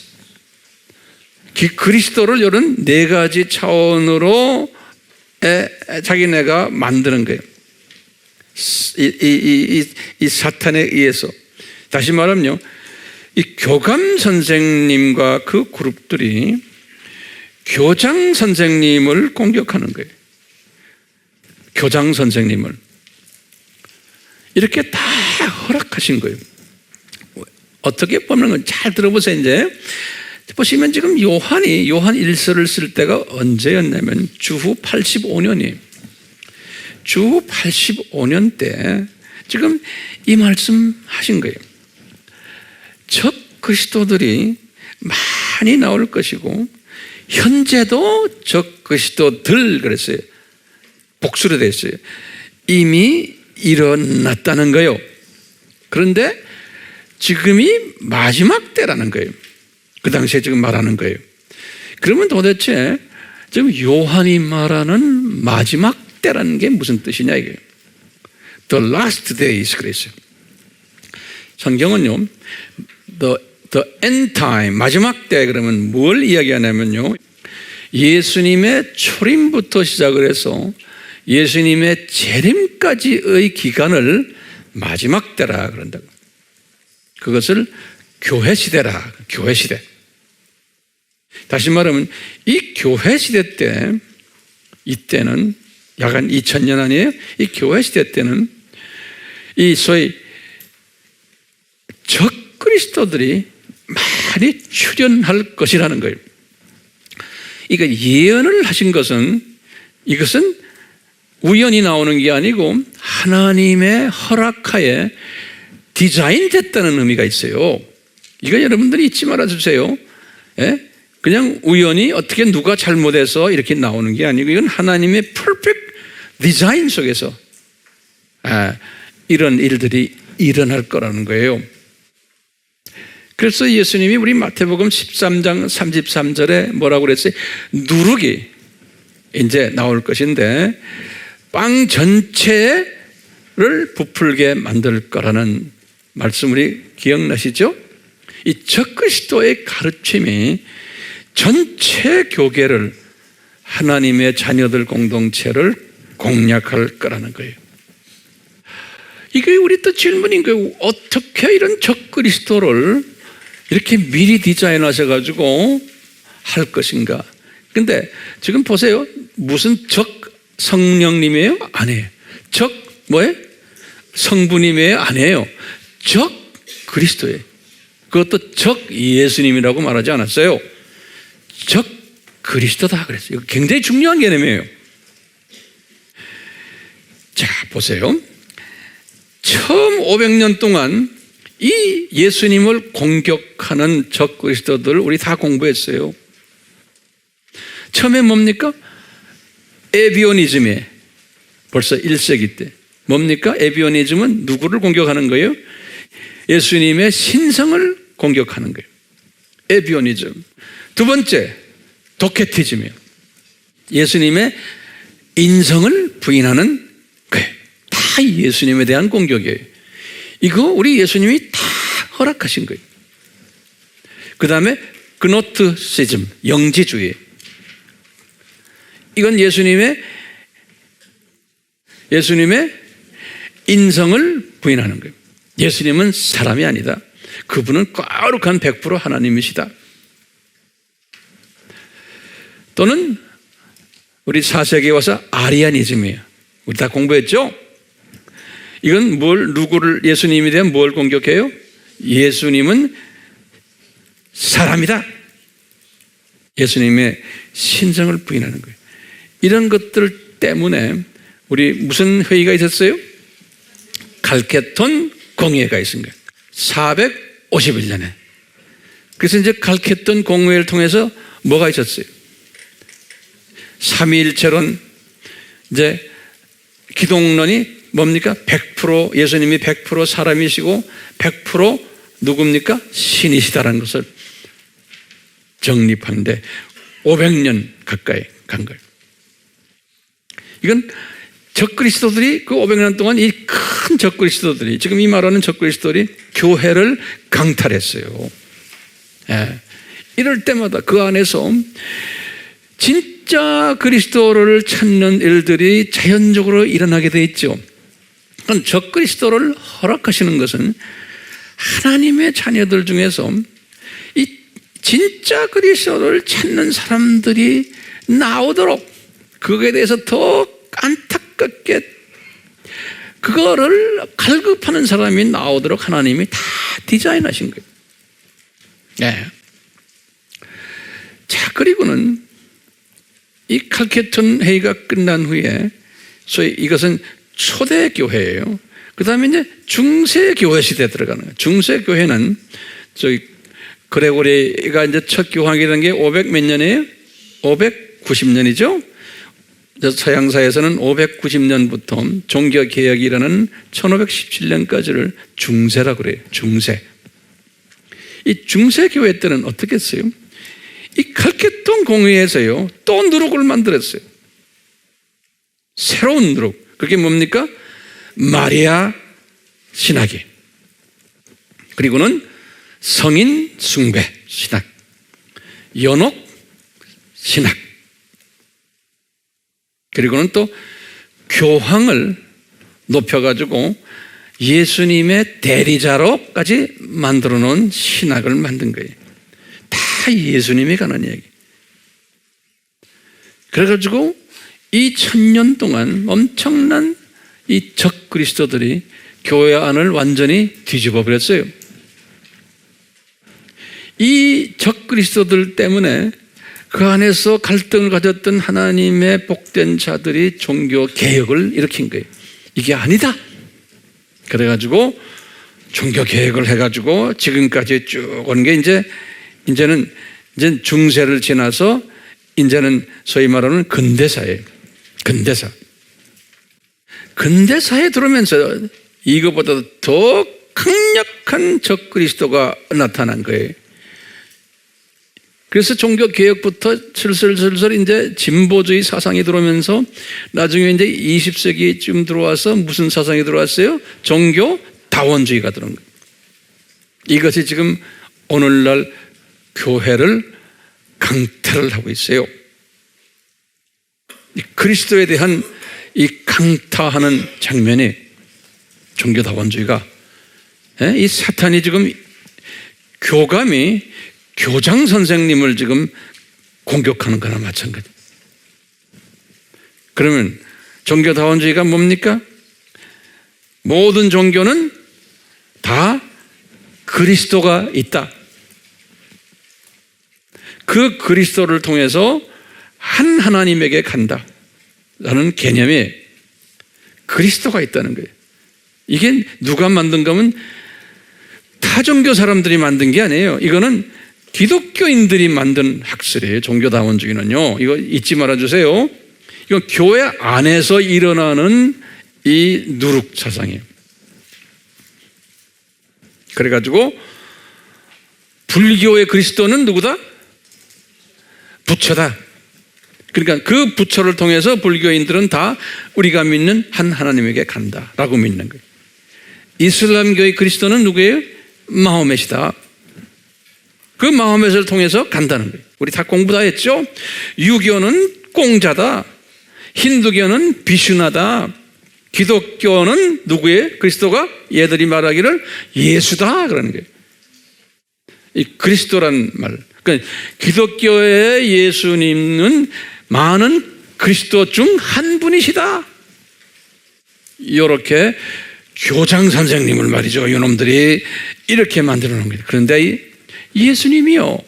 그리스도를 이런 4가지 차원으로 자기네가 만드는 거예요. 이 사탄에 의해서. 다시 말하면요, 이 교감 선생님과 그 그룹들이 교장 선생님을 공격하는 거예요. 교장 선생님을. 이렇게 다 허락하신 거예요. 어떻게 보면 잘 들어보세요. 이제 보시면 지금 요한 1서를 쓸 때가 언제였냐면 주후 85년이에요. 주후 85년 때 지금 이 말씀 하신 거예요. 적 그리스도들이 많이 나올 것이고 현재도 적 그리스도들 그랬어요. 복수로 됐어요. 이미 일어났다는 거예요. 그런데 지금이 마지막 때라는 거예요. 그 당시에 지금 말하는 거예요. 그러면 도대체 지금 요한이 말하는 마지막 때라는 게 무슨 뜻이냐 이게. The last days 그랬어요. 성경은요, the end time, 마지막 때 그러면 뭘 이야기하냐면요, 예수님의 초림부터 시작을 해서 예수님의 재림까지의 기간을 마지막 때라 그런다고. 그것을 교회 시대라, 교회 시대. 다시 말하면 이 교회 시대 때, 이때는 약 한 2000년 아니에요? 이 교회 시대 때는 이 소위 적 그리스도들이 많이 출현할 것이라는 거예요. 그러니까 예언을 하신 것은, 이것은 우연히 나오는 게 아니고 하나님의 허락하에 디자인됐다는 의미가 있어요. 이거 여러분들이 잊지 말아주세요. 예? 그냥 우연히 어떻게 누가 잘못해서 이렇게 나오는 게 아니고 이건 하나님의 퍼펙트 디자인 속에서 이런 일들이 일어날 거라는 거예요. 그래서 예수님이 우리 마태복음 13장 33절에 뭐라고 그랬어요? 누룩이 이제 나올 것인데 빵 전체를 부풀게 만들 거라는 말씀 우리 기억나시죠? 이 적그리스도의 가르침이 전체 교계를, 하나님의 자녀들 공동체를 공략할 거라는 거예요. 이게 우리 또 질문인 거예요. 어떻게 이런 적그리스도를 이렇게 미리 디자인하셔가지고 할 것인가? 근데 지금 보세요. 무슨 적 성령님이에요? 아니에요. 적 뭐예요? 성부님이에요? 아니에요. 적 그리스도예요. 그것도 적 예수님이라고 말하지 않았어요. 적 그리스도다 그랬어요. 이거 굉장히 중요한 개념이에요. 자, 보세요. 처음 500년 동안 이 예수님을 공격하는 적 그리스도들 우리 다 공부했어요. 처음에 뭡니까? 에비오니즘에 벌써 1세기 때 뭡니까? 에비오니즘은 누구를 공격하는 거예요? 예수님의 신성을 공격하는 거예요. 에비오니즘. 두 번째, 도케티즘이에요. 예수님의 인성을 부인하는 거예요. 다 예수님에 대한 공격이에요. 이거 우리 예수님이 다 허락하신 거예요. 그 다음에 그노트시즘, 영지주의. 이건 예수님의 인성을 부인하는 거예요. 예수님은 사람이 아니다. 그분은 거룩한 100% 하나님이시다. 또는 우리 4세기에 와서 아리아니즘이에요. 우리 다 공부했죠? 이건 누구를, 예수님에 대한 뭘 공격해요? 예수님은 사람이다. 예수님의 신성을 부인하는 거예요. 이런 것들 때문에 우리 무슨 회의가 있었어요? 갈케톤 공회가 있은 거예요. 451년에. 그래서 이제 갈케톤 공회를 통해서 뭐가 있었어요? 삼위일체론, 이제 기독론이 뭡니까? 100% 예수님이 100% 사람이시고 100% 누굽니까? 신이시다라는 것을 정립하는데 500년 가까이 간 거예요. 이건 적그리스도들이 그 500년 동안 이 큰 적그리스도들이, 지금 이 말하는 적그리스도들이 교회를 강탈했어요. 예. 이럴 때마다 그 안에서 진짜 그리스도를 찾는 일들이 자연적으로 일어나게 돼 있죠. 그건 적그리스도를 허락하시는 것은 하나님의 자녀들 중에서 이 진짜 그리스도를 찾는 사람들이 나오도록, 그거에 대해서 더 안타깝게 그거를 갈급하는 사람이 나오도록 하나님이 다 디자인하신 거예요. 네. 자, 그리고는 이 칼케톤 회의가 끝난 후에 소위 이것은 초대교회예요. 그 다음에 이제 중세교회 시대에 들어가는 거예요. 중세교회는 저희 그레고리가 이제 첫 교황이 된 게 500 몇 년이에요? 590년이죠? 서양사에서는 590년부터 종교개혁이 일어나는 1517년까지를 중세라고 그래요. 중세. 이 중세교회 때는 어떻게 했어요? 이 칼케톤 공회에서요, 또 누룩을 만들었어요. 새로운 누룩. 그게 뭡니까? 마리아 신학이. 그리고는 성인 숭배 신학, 연옥 신학, 그리고는 또 교황을 높여가지고 예수님의 대리자로까지 만들어 놓은 신학을 만든 거예요. 다 예수님이 가는 이야기. 그래가지고 이 1000년 동안 엄청난 이 적그리스도들이 교회 안을 완전히 뒤집어 버렸어요. 이 적그리스도들 때문에 그 안에서 갈등을 가졌던 하나님의 복된 자들이 종교 개혁을 일으킨 거예요. 이게 아니다. 그래가지고 종교 개혁을 해가지고 지금까지 쭉 온 게 이제는 중세를 지나서 이제는 소위 말하는 근대사예요. 근대사. 근대사에 들어오면서 이거보다 더 강력 타락한 적그리스도가 나타난 거예요. 그래서 종교개혁부터 슬슬 이제 진보주의 사상이 들어오면서 나중에 이제 20세기쯤 들어와서 무슨 사상이 들어왔어요? 종교다원주의가 들어온 거예요. 이것이 지금 오늘날 교회를 강탈을 하고 있어요. 그리스도에 대한 이 강타하는 장면이 종교다원주의가, 이 사탄이 지금 교감이 교장 선생님을 지금 공격하는 거나 마찬가지. 그러면 종교다원주의가 뭡니까? 모든 종교는 다 그리스도가 있다. 그 그리스도를 통해서 한 하나님에게 간다 라는 개념에 그리스도가 있다는 거예요. 이게 누가 만든 거면 타종교 사람들이 만든 게 아니에요. 이거는 기독교인들이 만든 학설이에요. 종교다원주의는요. 이거 잊지 말아주세요. 이거 교회 안에서 일어나는 이 누룩 사상이에요. 그래가지고 불교의 그리스도는 누구다? 부처다. 그러니까 그 부처를 통해서 불교인들은 다 우리가 믿는 한 하나님에게 간다라고 믿는 거예요. 이슬람교의 그리스도는 누구예요? 마호멧이다. 그 마호멧을 통해서 간다는 거예요. 우리 다 공부 다 했죠? 유교는 공자다. 힌두교는 비슈나다. 기독교는 누구예요? 그리스도가 얘들이 말하기를 예수다 그러는 거예요. 이 그리스도란 말. 그러니까 기독교의 예수님은 많은 그리스도 중 한 분이시다. 이렇게 교장 선생님을 말이죠. 이놈들이 이렇게 만들어 놓은 거예요. 그런데 예수님이요,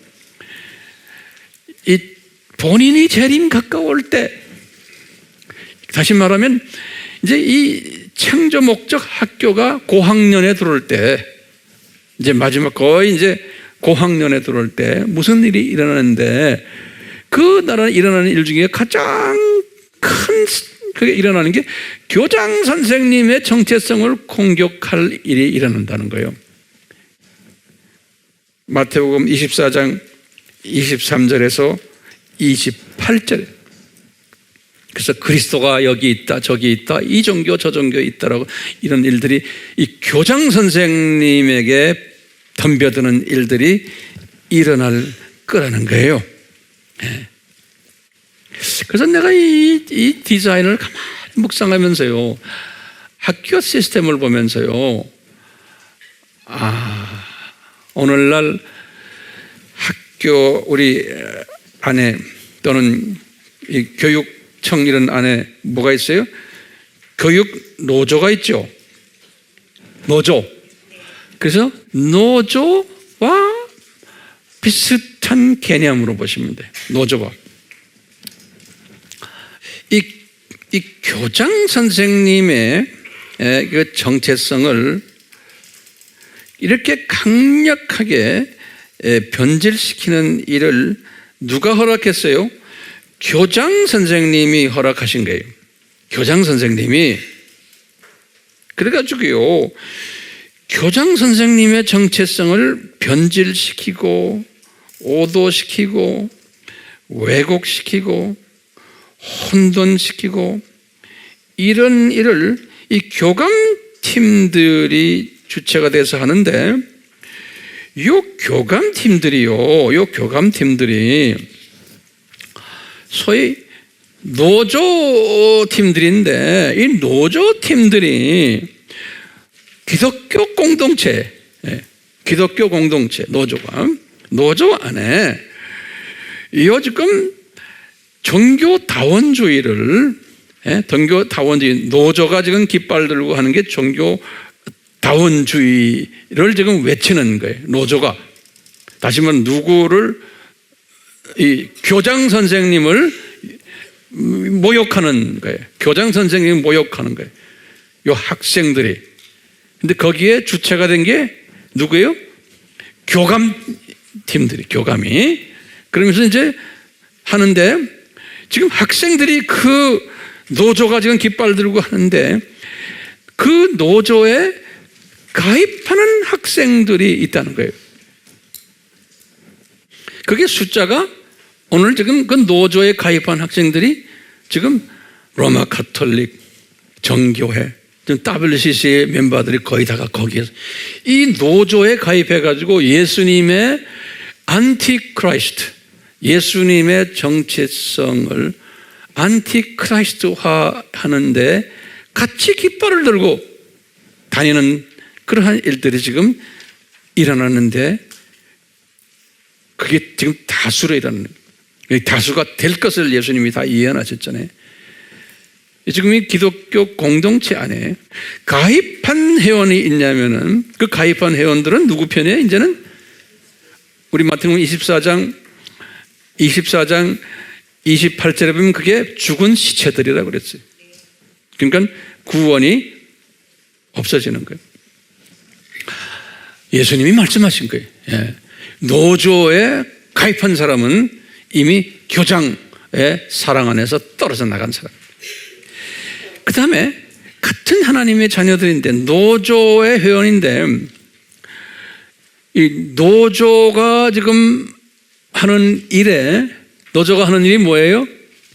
이 본인이 재림 가까울 때, 다시 말하면 이제 이 창조 목적 학교가 고학년에 들어올 때, 이제 마지막 거의 이제 고학년에 들어올 때 무슨 일이 일어나는데, 그 나라에 일어나는 일 중에 가장 큰 그게 일어나는 게 교장 선생님의 정체성을 공격할 일이 일어난다는 거예요. 마태복음 24장 23절에서 28절. 그래서 그리스도가 여기 있다, 저기 있다, 이 종교, 저 종교에 있다라고 이런 일들이 이 교장 선생님에게 덤벼드는 일들이 일어날 거라는 거예요. 네. 그래서 내가 이 디자인을 가만히 묵상하면서요, 학교 시스템을 보면서요, 오늘날 학교 우리 안에 또는 이 교육청 이런 안에 뭐가 있어요? 교육 노조가 있죠. 노조. 그래서 노조와 비슷한 개념으로 보시면 돼요. 노조와. 이 교장 선생님의 그 정체성을 이렇게 강력하게 변질시키는 일을 누가 허락했어요? 교장 선생님이 허락하신 거예요. 교장 선생님이. 그래가지고요, 교장 선생님의 정체성을 변질시키고 오도시키고 왜곡시키고 혼돈시키고 이런 일을 이 교감팀들이 주체가 돼서 하는데, 요 교감팀들이 소위 노조팀들인데, 이 노조팀들이 기독교 공동체, 노조 안에 지금 종교다원주의를, 종교다원주의, 노조가 지금 깃발 들고 하는 게 종교다원주의를 지금 외치는 거예요. 노조가. 다시 말하면 누구를, 이 교장 선생님을 모욕하는 거예요. 교장 선생님을 모욕하는 거예요. 요 학생들이. 근데 거기에 주체가 된 게 누구예요? 교감팀들이, 교감이. 그러면서 이제 하는데, 지금 학생들이 그 노조가 지금 깃발 들고 하는데, 그 노조의 가입하는 학생들이 있다는 거예요. 그게 숫자가 오늘 지금 그 노조에 가입한 학생들이 지금 로마 가톨릭, 정교회, WCC의 멤버들이 거의 다가 거기에서 이 노조에 가입해가지고 예수님의 안티크라이스트, 예수님의 정체성을 안티크라이스트화 하는데 같이 깃발을 들고 다니는 그러한 일들이 지금 일어났는데 그게 지금 다수로 일어나는 거예요. 다수가 될 것을 예수님이 다 예언하셨잖아요. 지금 이 기독교 공동체 안에 가입한 회원이 있냐면은 그 가입한 회원들은 누구 편이에요? 이제는 우리 마태복음 24장 28절에 보면 그게 죽은 시체들이라고 그랬어요. 그러니까 구원이 없어지는 거예요. 예수님이 말씀하신 거예요. 예. 노조에 가입한 사람은 이미 교장의 사랑 안에서 떨어져 나간 사람. 그 다음에 같은 하나님의 자녀들인데 노조의 회원인데 이 노조가 지금 하는 일에 노조가 하는 일이 뭐예요?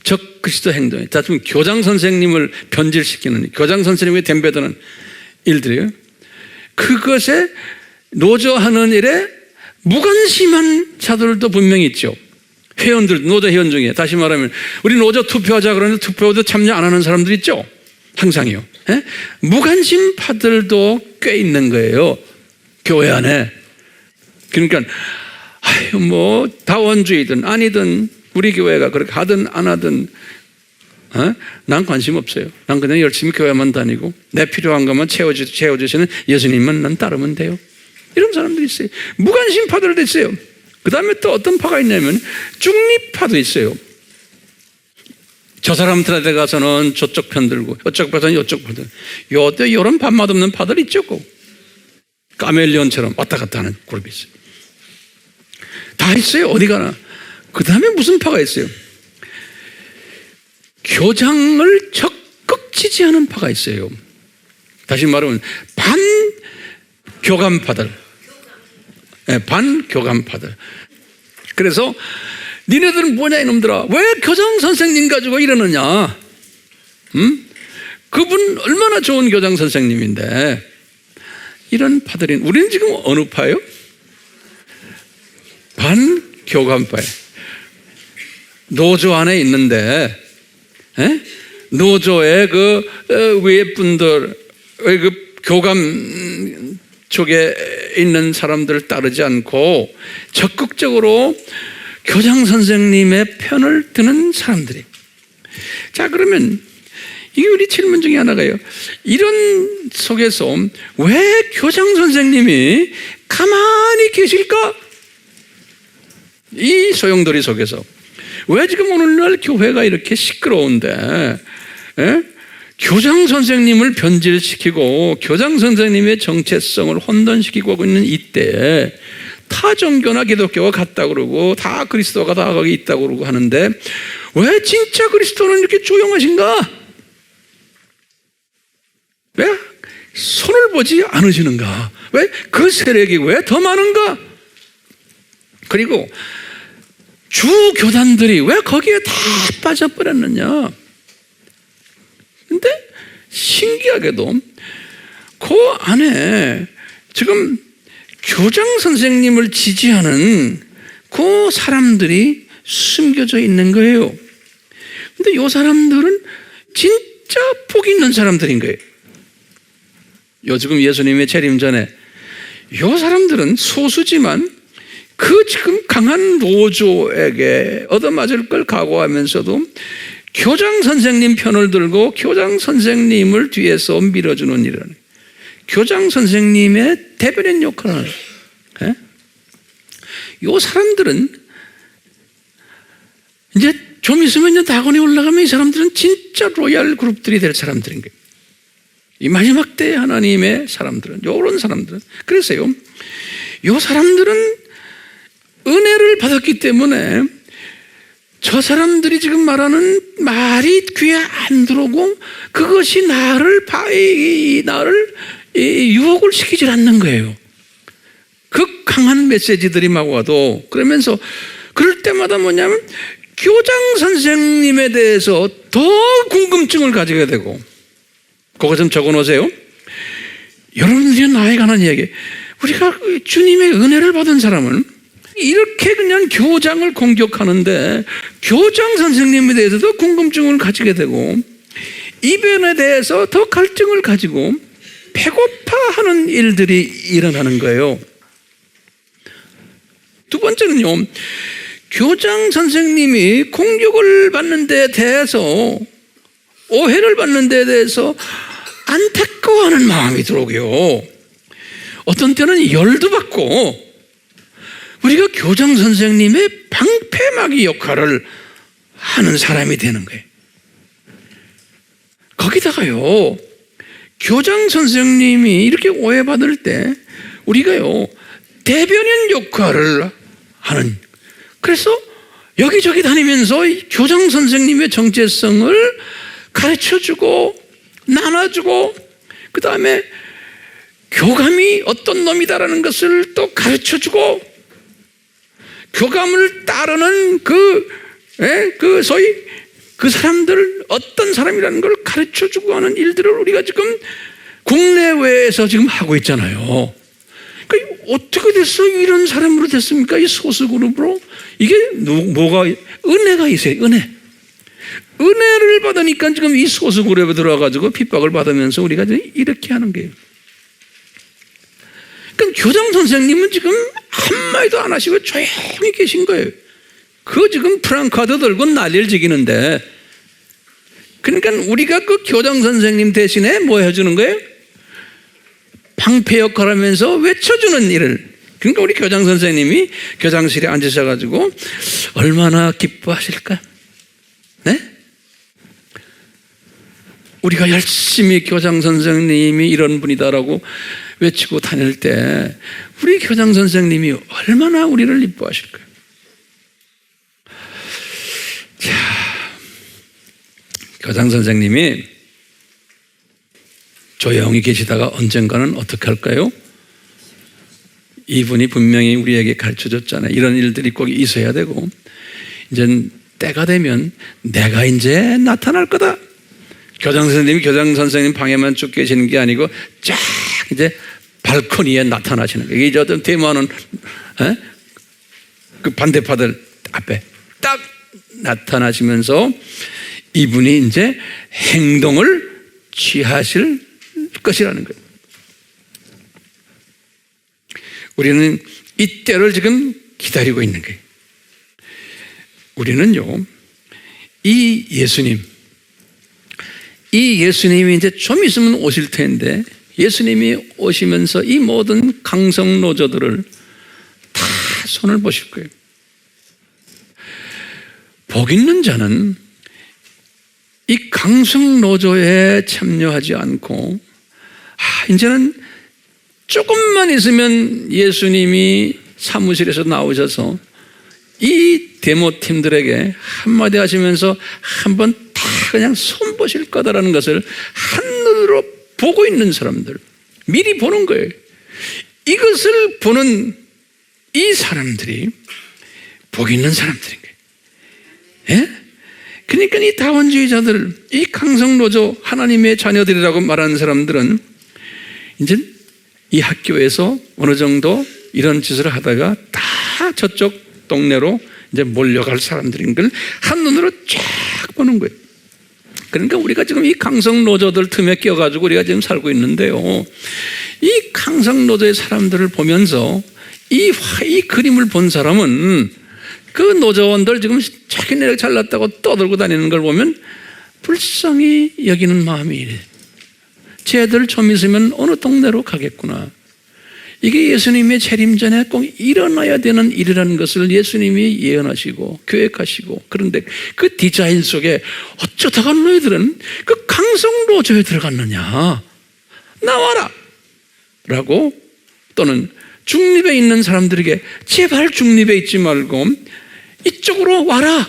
적 그리스도 행동이에요. 자, 지금 교장 선생님을 변질시키는 교장 선생님이 덤벼드는 일들이에요. 그것에 노조하는 일에 무관심한 자들도 분명히 있죠. 회원들, 노조 회원 중에 다시 말하면 우리 노조 투표하자 그러는데 투표도 참여 안 하는 사람들 있죠. 항상이요. 예? 무관심파들도 꽤 있는 거예요. 교회 안에. 그러니까 뭐 다원주의든 아니든 우리 교회가 그렇게 하든 안 하든 난 관심 없어요. 난 그냥 열심히 교회만 다니고 내 필요한 것만 채워주시는 예수님만 난 따르면 돼요. 이런 사람들이 있어요. 무관심파들도 있어요. 그 다음에 또 어떤 파가 있냐면 중립파도 있어요. 저 사람들한테 가서는 저쪽 편 들고 이쪽 파서는 이쪽 편 들고 요때 이런 밥맛 없는 파들 있죠. 카멜리온처럼 왔다 갔다 하는 그룹이 있어요. 다 있어요. 어디 가나. 그 다음에 무슨 파가 있어요? 교장을 적극 지지하는 파가 있어요. 다시 말하면 반교감파들. 네, 반교감파들. 그래서 니네들은 뭐냐 이놈들아. 왜 교장 선생님 가지고 이러느냐. 그분 얼마나 좋은 교장 선생님인데. 이런 파들이 우리는 지금 어느 파예요? 반교감파예요. 노조 안에 있는데 노조의 그 위에 분들 그 교감 쪽에 있는 사람들을 따르지 않고 적극적으로 교장 선생님의 편을 드는 사람들이. 자, 그러면 이게 우리 질문 중에 하나가요. 이런 속에서 왜 교장 선생님이 가만히 계실까? 이 소용돌이 속에서 왜 지금 오늘날 교회가 이렇게 시끄러운데 교장 선생님을 변질시키고 교장 선생님의 정체성을 혼돈시키고 있는 이때에 타 종교나 기독교가 같다 그러고 다 그리스도가 다 거기 있다고 그러고 하는데 왜 진짜 그리스도는 이렇게 조용하신가? 왜 손을 보지 않으시는가? 왜 그 세력이 왜 더 많은가? 그리고 주 교단들이 왜 거기에 다 빠져버렸느냐? 근데 신기하게도 그 안에 지금 교장 선생님을 지지하는 그 사람들이 숨겨져 있는 거예요. 근데 이 사람들은 진짜 복 있는 사람들인 거예요. 지금 예수님의 재림 전에 이 사람들은 소수지만 그 지금 강한 노조에게 얻어맞을 걸 각오하면서도 교장 선생님 편을 들고 교장 선생님을 뒤에서 밀어주는 일을 교장 선생님의 대변인 역할을 하는 이 사람들은 이제 좀 있으면 이제 다곤이 올라가면 이 사람들은 진짜 로얄 그룹들이 될 사람들인 거예요. 이 마지막 때 하나님의 사람들은 이런 사람들은 그래서요 이 사람들은 은혜를 받았기 때문에 저 사람들이 지금 말하는 말이 귀에 안 들어오고 그것이 나를 유혹을 시키질 않는 거예요. 극강한 메시지들이 막 와도. 그러면서 그럴 때마다 뭐냐면 교장 선생님에 대해서 더 궁금증을 가지게 되고. 그거 좀 적어놓으세요. 여러분들이 나에 관한 이야기, 우리가 주님의 은혜를 받은 사람은 이렇게 그냥 교장을 공격하는데 교장 선생님에 대해서도 궁금증을 가지게 되고, 이변에 대해서 더 갈증을 가지고 배고파하는 일들이 일어나는 거예요. 두 번째는요, 교장 선생님이 공격을 받는 데 대해서, 오해를 받는 데 대해서 안타까워하는 마음이 들어오고요, 어떤 때는 열도 받고, 우리가 교장 선생님의 방패막이 역할을 하는 사람이 되는 거예요. 거기다가요, 교장 선생님이 이렇게 오해받을 때 우리가요, 대변인 역할을 하는, 그래서 여기저기 다니면서 교장 선생님의 정체성을 가르쳐주고 나눠주고, 그 다음에 교감이 어떤 놈이다라는 것을 또 가르쳐주고, 교감을 따르는 그 소위 그 사람들 어떤 사람이라는 걸 가르쳐주고 하는 일들을 우리가 지금 국내외에서 지금 하고 있잖아요. 그러니까 어떻게 됐어? 이런 사람으로 됐습니까? 이 소수 그룹으로. 이게 뭐가 은혜가 있어요. 은혜를 받으니까 지금 이 소수 그룹에 들어가가지고 핍박을 받으면서 우리가 이렇게 하는 거예요. 그러니까 교장 선생님은 지금 한마디도 안 하시고 조용히 계신 거예요. 그 지금 프랑카드 들고 난리를 지기는데, 그러니까 우리가 그 교장 선생님 대신에 뭐 해주는 거예요? 방패 역할을 하면서 외쳐주는 일을. 그러니까 우리 교장 선생님이 교장실에 앉으셔가지고 얼마나 기뻐하실까? 네? 우리가 열심히 교장 선생님이 이런 분이다라고 외치고 다닐 때 우리 교장 선생님이 얼마나 우리를 이뻐하실까요? 자, 교장 선생님이 조용히 계시다가 언젠가는 어떻게 할까요? 이분이 분명히 우리에게 가르쳐줬잖아요. 이런 일들이 꼭 있어야 되고, 이제 때가 되면 내가 이제 나타날 거다. 교장 선생님이 교장 선생님 방에만 쭉 계시는 게 아니고 쫙 이제 발코니에 나타나시는 거예요. 이제 어떤 데모하는 그 반대파들 앞에 딱 나타나시면서 이분이 이제 행동을 취하실 것이라는 거예요. 우리는 이때를 지금 기다리고 있는 거예요. 우리는요, 이 예수님이 이제 좀 있으면 오실 텐데, 예수님이 오시면서 이 모든 강성노조들을 다 손을 보실 거예요. 복 있는 자는 이 강성노조에 참여하지 않고, 이제는 조금만 있으면 예수님이 사무실에서 나오셔서 이 데모팀들에게 한마디 하시면서 한번 다 그냥 손보실 거다라는 것을 한눈으로 보고 있는 사람들, 미리 보는 거예요. 이것을 보는 이 사람들이 복 있는 사람들인 거예요. 예? 그러니까 이 다원주의자들, 이 강성노조 하나님의 자녀들이라고 말하는 사람들은 이제 이 학교에서 어느 정도 이런 짓을 하다가 다 저쪽 동네로 이제 몰려갈 사람들인 걸 한눈으로 쫙 보는 거예요. 그러니까 우리가 지금 이 강성노조들 틈에 껴가지고 우리가 지금 살고 있는데요, 이 강성노조의 사람들을 보면서 이 그림을 본 사람은 그 노조원들 지금 자기네가 잘났다고 떠들고 다니는 걸 보면 불쌍히 여기는 마음이, 쟤들 좀 있으면 어느 동네로 가겠구나. 이게 예수님의 재림 전에 꼭 일어나야 되는 일이라는 것을 예수님이 예언하시고 계획하시고, 그런데 그 디자인 속에 어쩌다가 너희들은 그 강성노조에 들어갔느냐, 나와라 라고, 또는 중립에 있는 사람들에게 제발 중립에 있지 말고 이쪽으로 와라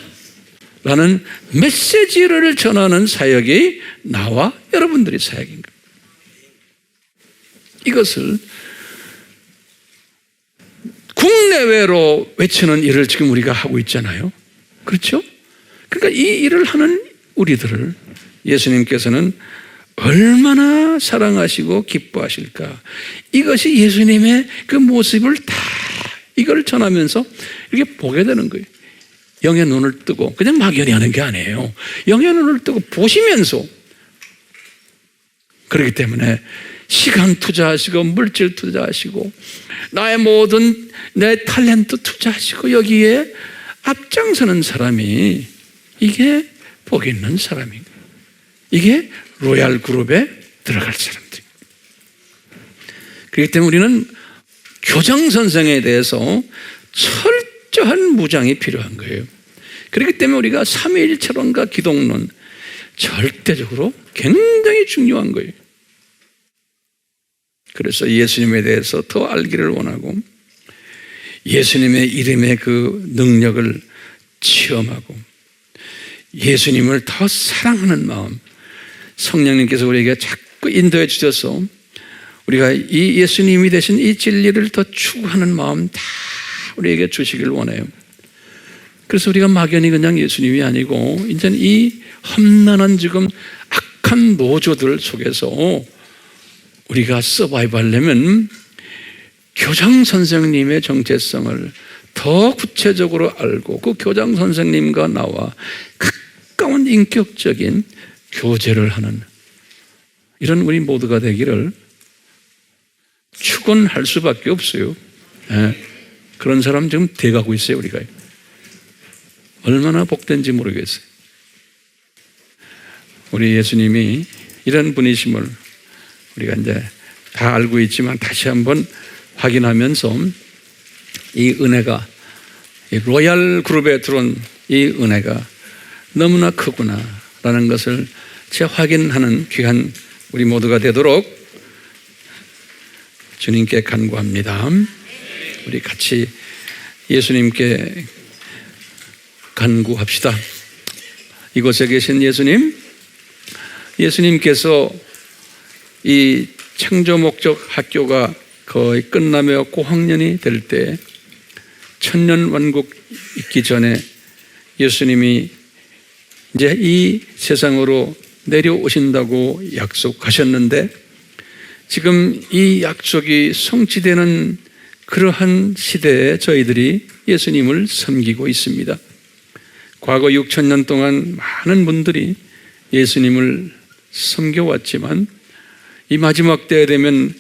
라는 메시지를 전하는 사역이 나와 여러분들의 사역인 겁니다. 이것을 국내외로 외치는 일을 지금 우리가 하고 있잖아요. 그렇죠? 그러니까 이 일을 하는 우리들을 예수님께서는 얼마나 사랑하시고 기뻐하실까. 이것이 예수님의 그 모습을 다 이걸 전하면서 이렇게 보게 되는 거예요. 영의 눈을 뜨고 그냥 막연히 하는 게 아니에요. 영의 눈을 뜨고 보시면서, 그렇기 때문에 시간 투자하시고 물질 투자하시고 나의 모든 내 탤런트 투자하시고 여기에 앞장서는 사람이, 이게 복 있는 사람인 거예요. 이게 로얄 그룹에 들어갈 사람들. 그렇기 때문에 우리는 교장 선생에 대해서 철저한 무장이 필요한 거예요. 그렇기 때문에 우리가 삼위일체론과 기독론 절대적으로 굉장히 중요한 거예요. 그래서 예수님에 대해서 더 알기를 원하고 예수님의 이름의 그 능력을 체험하고 예수님을 더 사랑하는 마음, 성령님께서 우리에게 자꾸 인도해 주셔서 우리가 이 예수님이 되신 이 진리를 더 추구하는 마음 다 우리에게 주시길 원해요. 그래서 우리가 막연히 그냥 예수님이 아니고 이제 이 험난한 지금 악한 노조들 속에서 우리가 서바이브 하려면 교장 선생님의 정체성을 더 구체적으로 알고 그 교장 선생님과 나와 가까운 인격적인 교제를 하는 이런 우리 모두가 되기를 축원할 수밖에 없어요. 네. 그런 사람 지금 돼가고 있어요. 우리가 얼마나 복된지 모르겠어요. 우리 예수님이 이런 분이심을 우리가 이제 다 알고 있지만 다시 한번 확인하면서 이 은혜가, 이 로얄 그룹에 들어온 이 은혜가 너무나 크구나라는 것을 재확인하는 귀한 우리 모두가 되도록 주님께 간구합니다. 우리 같이 예수님께 간구합시다. 이곳에 계신 예수님, 예수님께서 이 창조 목적 학교가 거의 끝나며 고학년이 될 때 천년 왕국 있기 전에 예수님이 이제 이 세상으로 내려오신다고 약속하셨는데 지금 이 약속이 성취되는 그러한 시대에 저희들이 예수님을 섬기고 있습니다. 과거 6,000년 동안 많은 분들이 예수님을 섬겨왔지만 이 마지막 때에 되면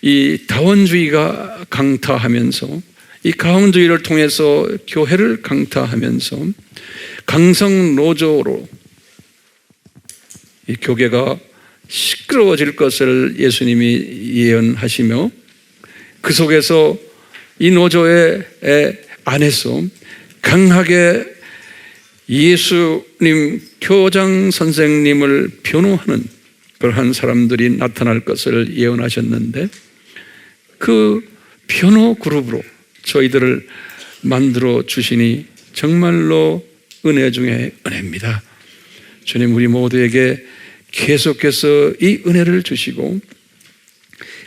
이 다원주의가 강타하면서 이 가홍주의를 통해서 교회를 강타하면서 강성노조로 이 교계가 시끄러워질 것을 예수님이 예언하시며 그 속에서 이 노조의 안에서 강하게 예수님 교장 선생님을 변호하는 그러한 사람들이 나타날 것을 예언하셨는데 그 변호 그룹으로 저희들을 만들어 주시니 정말로 은혜 중에 은혜입니다. 주님, 우리 모두에게 계속해서 이 은혜를 주시고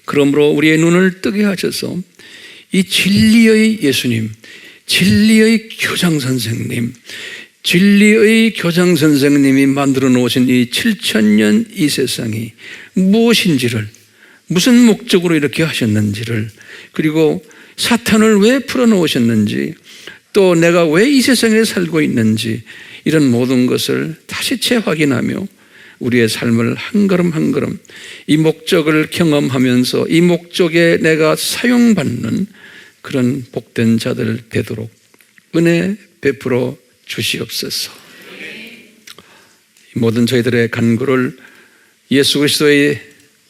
그러므로 우리의 눈을 뜨게 하셔서 이 진리의 예수님, 진리의 교장 선생님, 진리의 교장 선생님이 만들어 놓으신 이 7,000년 이 세상이 무엇인지를, 무슨 목적으로 이렇게 하셨는지를, 그리고 사탄을 왜 풀어놓으셨는지, 또 내가 왜 이 세상에 살고 있는지, 이런 모든 것을 다시 재확인하며 우리의 삶을 한 걸음 한 걸음 이 목적을 경험하면서 이 목적에 내가 사용받는 그런 복된 자들 되도록 은혜 베풀어 주시옵소서. 모든 저희들의 간구를 예수 그리스도의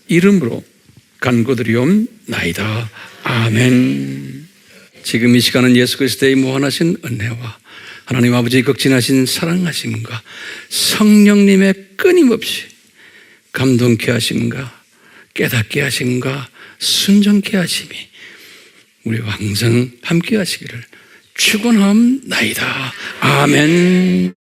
이름으로 간구드리옵나이다. 아멘. 지금 이 시간은 예수 그리스도의 무한하신 은혜와 하나님 아버지의 극진하신 사랑하심과 성령님의 끊임없이 감동케 하심과 깨닫게 하심과 순종케 하심이 우리와 항상 함께 하시기를 축원하옵나이다. 아멘.